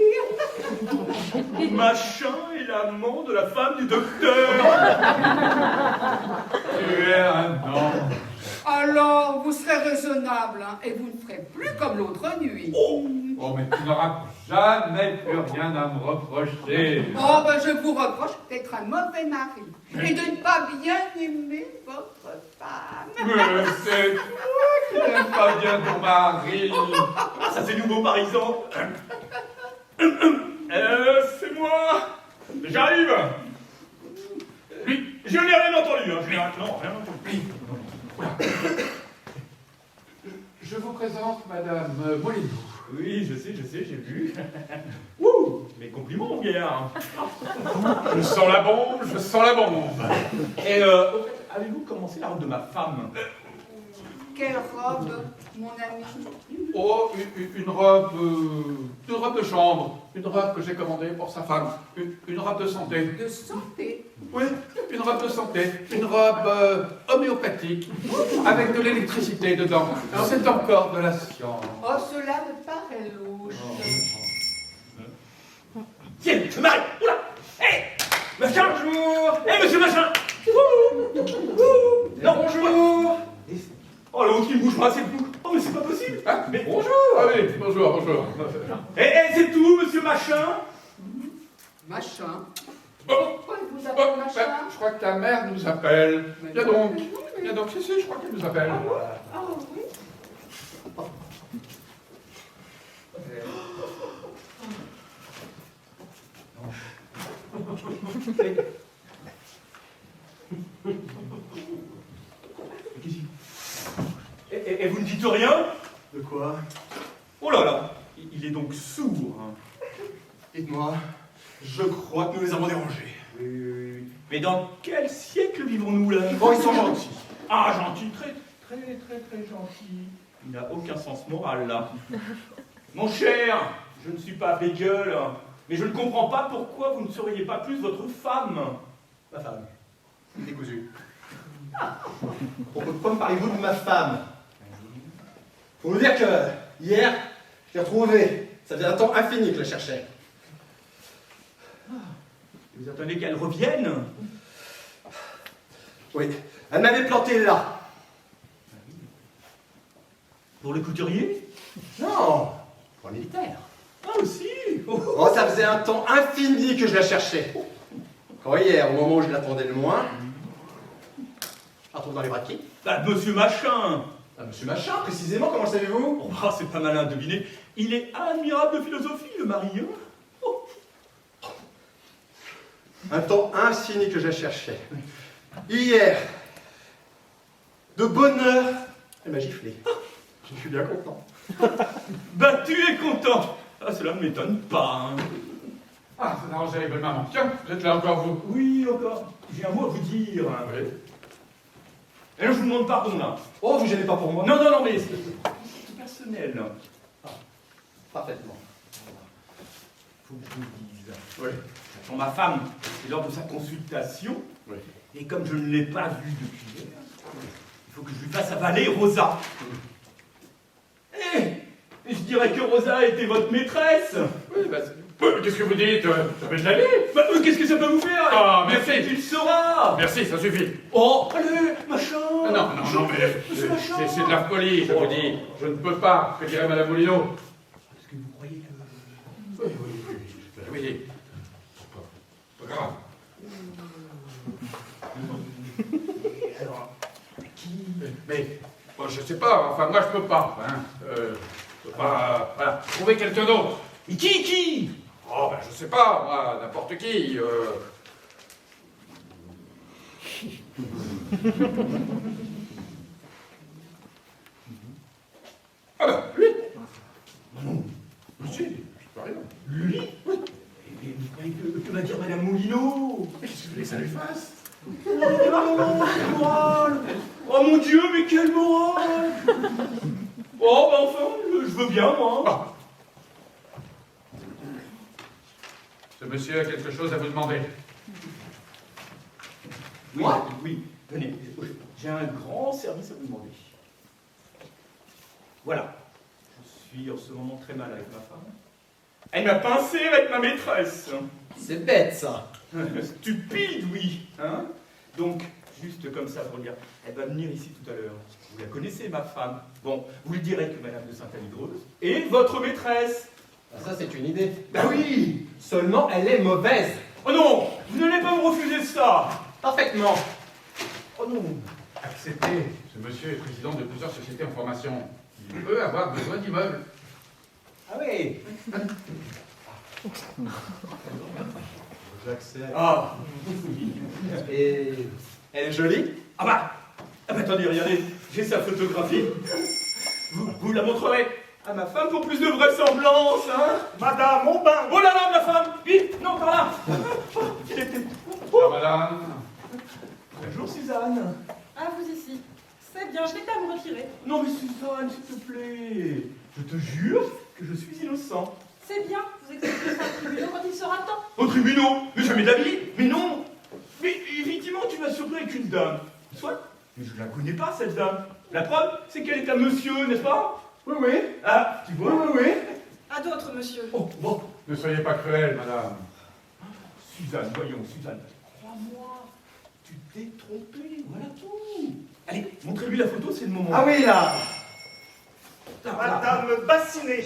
S7: Machin est l'amant de la femme du docteur.
S4: Tu es un ange.
S3: Alors, vous serez raisonnable, hein, et vous ne ferez plus comme l'autre nuit.
S4: Oh, mais tu n'auras jamais plus rien à me reprocher.
S3: Oh, ben je vous reproche d'être un mauvais mari et de ne pas bien aimer votre femme.
S4: Mais c'est toi qui n'aimes pas bien ton mari.
S7: Ah, ça c'est nouveau par exemple. C'est moi. J'arrive. Je n'ai rien entendu. Hein. Non, rien entendu.
S4: Je vous présente Madame Molinou.
S7: Oui, je sais, j'ai vu. Ouh, mes compliments, mon gaillard.
S4: Je sens la bombe, je sens la bombe.
S7: Et au fait, avez-vous commencé la robe de ma femme?
S3: Quelle robe, mon ami?
S4: Oh, une robe de chambre. Une robe que j'ai commandée pour sa femme. Une robe de santé.
S3: De santé.
S4: Oui, une robe de santé. Une robe homéopathique. Avec de l'électricité dedans. C'est encore de la science.
S3: Oh, cela me paraît louche.
S7: Tiens, je m'arrête. Oula. Hé, machin. Bonjour. Hé, monsieur machin. Non, bonjour. Oh, l'autre qui me bouge pas, c'est tout. Oh, mais c'est pas possible.
S4: Ah,
S7: Mais
S4: bonjour. Ah oui, bonjour, bonjour.
S7: Hé, c'est tout, monsieur machin.
S3: Machin.
S4: Oh,
S3: Pourquoi il vous
S4: oh,
S3: appelle machin?
S4: je crois que ta mère nous appelle.
S3: Mais
S4: Viens
S3: non,
S4: donc.
S3: mais non, mais-
S4: Viens donc, si, je crois qu'elle nous appelle.
S3: Ah oui.
S7: Et vous ne dites rien?
S5: De quoi?
S7: Oh là là, il est donc sourd. Hein.
S5: Dites-moi, je crois que nous les avons dérangés.
S7: Oui. Mais dans quel siècle vivons-nous là?
S5: Bon, ils sont gentils.
S7: Ah, gentil, très gentil. Il n'a aucun sens moral là. Mon cher, je ne suis pas bégueule, mais je ne comprends pas pourquoi vous ne seriez pas plus votre femme.
S5: Ma femme. Décousue. Pourquoi me parlez-vous de ma femme? Faut vous dire que hier, je l'ai retrouvée. Ça faisait un temps infini que je la cherchais.
S7: Vous attendez qu'elle revienne?
S5: Oui, elle m'avait planté là.
S7: Pour le couturier?
S5: Non, pour le militaire.
S7: Ah aussi.
S5: Oh, ça faisait un temps infini que je la cherchais. Quand hier, au moment où je l'attendais le moins, je la retrouve dans les bras de qui?
S7: Bah, monsieur Machin.
S5: Ah, monsieur Machin, précisément, comment le savez-vous?
S7: Oh, bah, c'est pas malin de deviner. Il est admirable de philosophie, le mari. Hein. Oh.
S5: Un temps infini que je la cherchais. Hier, de bonne heure, elle m'a giflé. Je suis bien content.
S7: Bah, tu es content. Ah, cela ne m'étonne pas. Hein.
S4: Ah, c'est arrangé avec votre maman. Tiens, vous êtes là encore, vous.
S7: Oui, encore. J'ai un mot à vous dire.
S4: Oui.
S7: Et là, je vous demande pardon, là.
S5: Oh, vous gênez pas pour moi?
S7: Non, mais c'est personnel.
S5: Parfaitement.
S7: Faut que je vous le dise.
S4: Oui.
S7: J'attends ma femme. C'est lors de sa consultation.
S4: Oui.
S7: Et comme je ne l'ai pas vue depuis hier, il faut que je lui fasse avaler Rosa. Et je dirais que Rosa était votre maîtresse.
S4: Oui, bah, qu'est-ce que vous dites? Ça fait de la vie.
S7: Bah, qu'est-ce que ça peut vous faire?
S4: Ah, merci.
S7: Tu le sauras.
S4: Merci, ça suffit.
S7: Oh, allez, machin.
S4: Non, mais c'est de la folie, je vous dis. Je ne peux pas, que dirait Madame Molineau.
S7: Est-ce que vous croyez que...
S4: Oui. Pas grave.
S7: Alors, qui...
S4: Mais, bon, je sais pas, enfin, moi je peux pas. Hein. Je peux pas, voilà. Trouver quelqu'un d'autre.
S7: Et qui
S4: Oh, ben, je sais pas, moi, n'importe qui. Ah ben, lui.
S7: Non.
S4: Si, je peux rien.
S7: Lui? Oui. Et vous croyez que va dire Madame Moulineau?
S4: Qu'est-ce que vous voulez que ça lui fasse?
S7: Oh, quelle morale! Oh mon Dieu, mais quelle morale! Oh, bah enfin, je veux bien, moi.
S4: Ce monsieur a quelque chose à vous demander.
S7: Oui, oui, venez, j'ai un grand service à vous demander. Voilà, je suis en ce moment très mal avec ma femme. Elle m'a pincé avec ma maîtresse.
S5: C'est bête, ça.
S7: Stupide, oui. Hein? Donc, juste comme ça pour dire, elle va venir ici tout à l'heure. Vous la connaissez, ma femme. Bon, vous lui direz que Madame de Sainte-Anne-Hydreuse est votre maîtresse.
S5: Ah, ça, c'est une idée.
S7: Ben oui.
S5: Seulement, elle est mauvaise.
S7: Oh non, vous n'allez pas me refuser ça.
S5: Parfaitement.
S7: Oh non.
S4: Acceptez. Ce monsieur est président de plusieurs sociétés en formation. Il peut avoir besoin d'immeubles.
S5: Ah oui. J'accepte.
S7: Ah.
S5: Et elle est jolie?
S7: Ah bah attendez, regardez, j'ai sa photographie. Vous la montrerez à ma femme pour plus de vraisemblance, hein?
S2: Madame, au bain.
S7: Oh là là, ma femme! Vite, non, par là! Il était...
S4: Ah, madame.
S7: Bonjour, Suzanne.
S1: Ah, vous ici. C'est bien, je n'ai pas à me retirer.
S7: Non, mais Suzanne, s'il te plaît. Je te jure que je suis innocent.
S1: C'est bien, vous exécutez ça au tribunal quand il sera temps.
S7: Au tribunal? Mais jamais de la vie! Mais non! Mais effectivement, tu m'as surpris avec une dame. Soit, mais je ne la connais pas, cette dame. La preuve, c'est qu'elle est un monsieur, n'est-ce pas?
S5: Oui, oui.
S7: Ah, tu vois?
S5: Oui, oui.
S1: À d'autres, monsieur.
S7: Oh, bon.
S4: Ne soyez pas cruelle, madame.
S7: Suzanne, voyons, Suzanne. Crois-moi, tu t'es trompée, voilà tout. Allez, montrez-lui la photo, c'est le moment.
S5: Ah oui, là.
S2: Madame Bassinet.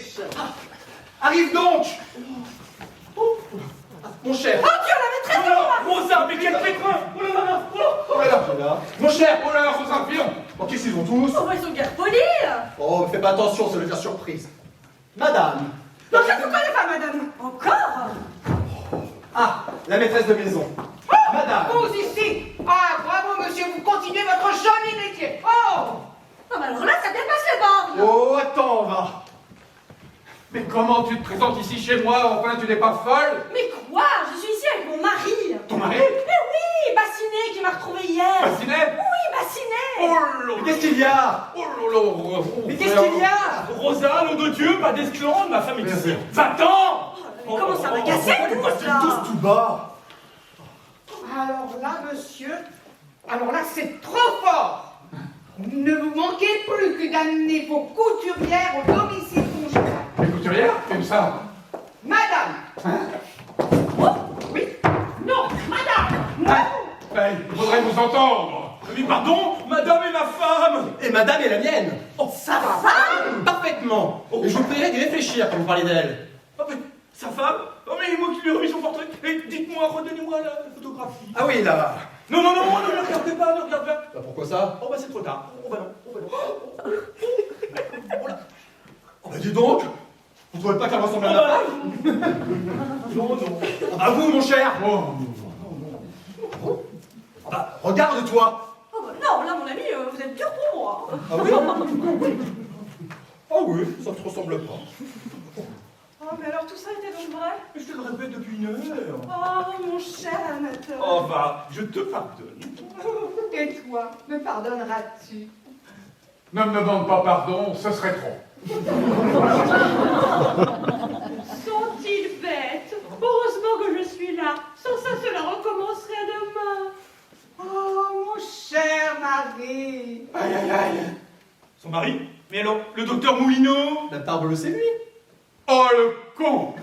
S5: Arrive donc. Oh. Mon cher.
S1: Oh Dieu, la maîtresse!
S7: Oh là, Rosa, mais quel pétrin! Oh là là là, oh là.
S5: Oh là là. Mon cher.
S4: Oh là, Rosa Pion.
S5: Oh, qu'est-ce qu'ils ont tous?
S1: Oh, ils sont guère polis!
S5: Oh, fais pas attention, ça veut dire surprise. Madame.
S1: Non, je ne vous connais pas, madame! Encore?
S5: Ah, la maîtresse de maison. Madame.
S3: Vous ici! Ah, bravo, monsieur, vous continuez votre joli métier! Oh!
S1: Non, mais alors là, ça dépasse les bornes!
S5: Oh, attends, va.
S4: Mais comment tu te présentes ici chez moi? Enfin, tu n'es pas folle?
S1: Mais quoi? Je suis ici avec mon mari!
S4: Ton mari?
S1: Mais oui, Bassinet qui m'a retrouvé hier!
S4: Bassinet?
S1: Oui, Bassinet!
S4: Oh là
S5: Mais qu'est-ce qu'il y a?
S4: Oh là là.
S5: Mais qu'est-ce qu'il y a?
S7: Rosa, nom de Dieu, pas d'esclandre, ma femme est ici. Va-t'en!
S1: Mais comment ça va casser tout ça?
S5: Tous tout bas.
S3: Alors là, monsieur, alors là, c'est trop fort! Ne vous manquez plus que d'amener vos couturières au domicile conjugal.
S4: Les couturières? Comme ça?
S3: Madame!
S7: Oui? Non, madame!
S3: Non!
S4: Il faudrait vous entendre.
S7: Mais pardon, madame est ma femme!
S5: Et madame est la mienne.
S7: Oh,
S3: Ça va?
S5: Parfaitement. Et je vous prierai d'y réfléchir quand vous parlez d'elle.
S7: oh, mais sa femme? Oh, mais moi qui lui ai remis son portrait. Et dites-moi, redonnez-moi la photographie.
S5: Ah oui, là.
S7: Non, non, non, ne regardez pas, ne regardez pas.
S5: Bah, pourquoi ça?
S7: Oh, bah c'est trop tard. On va non, on va non.
S5: Oh là. Oh bah dis donc. Vous trouvez pas qu'elle ressemble à
S7: Oh,
S5: ma
S7: bah,
S5: femme?
S7: non, non.
S5: À vous, mon cher.
S4: Oh.
S5: Bah, regarde-toi.
S1: Oh, bah non, là, mon ami, vous êtes dur pour moi!
S5: Ah oui? Ah oui, ça ne te ressemble pas.
S1: Oh, mais alors tout ça était donc vrai?
S7: Je te le répète depuis 1 heure.
S1: Oh, mon cher amateur!
S7: Oh, va, je te pardonne.
S3: Et toi, me pardonneras-tu?
S4: Ne me demande pas pardon, ce serait trop.
S6: Sont-ils bêtes? Heureusement que je suis là. Sans ça, cela recommencerait demain.
S3: Oh, mon cher mari!
S7: Aïe, aïe, aïe. Son mari? Mais alors, le docteur Moulineau?
S5: La parbleu, c'est lui.
S4: Oh le con!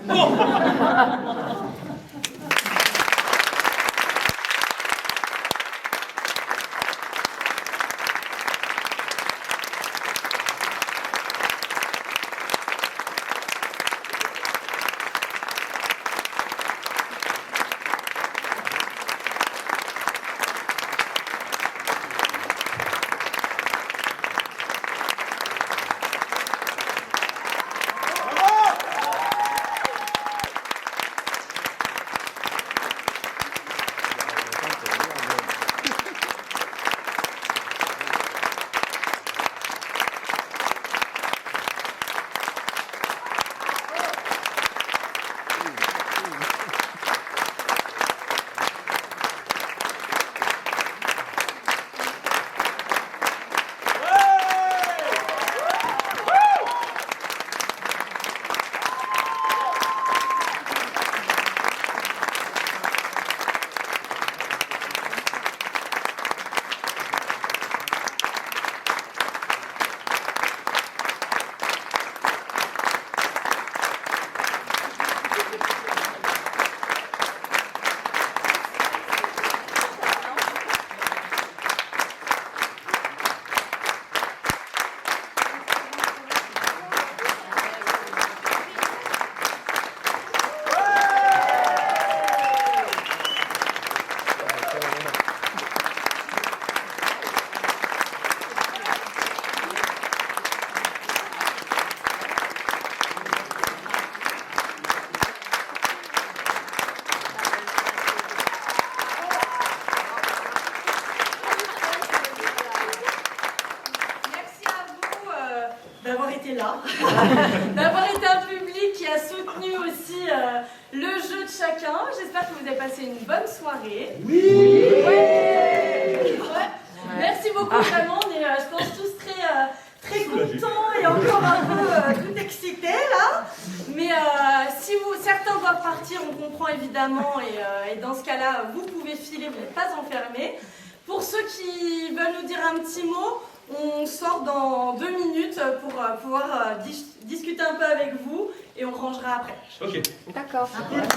S1: été là, d'avoir été un public qui a soutenu aussi le jeu de chacun. J'espère que vous avez passé une bonne soirée.
S2: Oui.
S1: Ouais. Merci beaucoup, vraiment. On est, je pense, tous très contents et encore un peu tout excités là. Mais si certains doivent partir, on comprend évidemment. Et dans ce cas-là, vous pouvez filer, vous n'êtes pas enfermés. Pour ceux qui veulent nous dire un petit mot, on sort dans 2 minutes pour pouvoir discuter un peu avec vous et on rangera après.
S7: Ok.
S8: D'accord.
S3: Merci.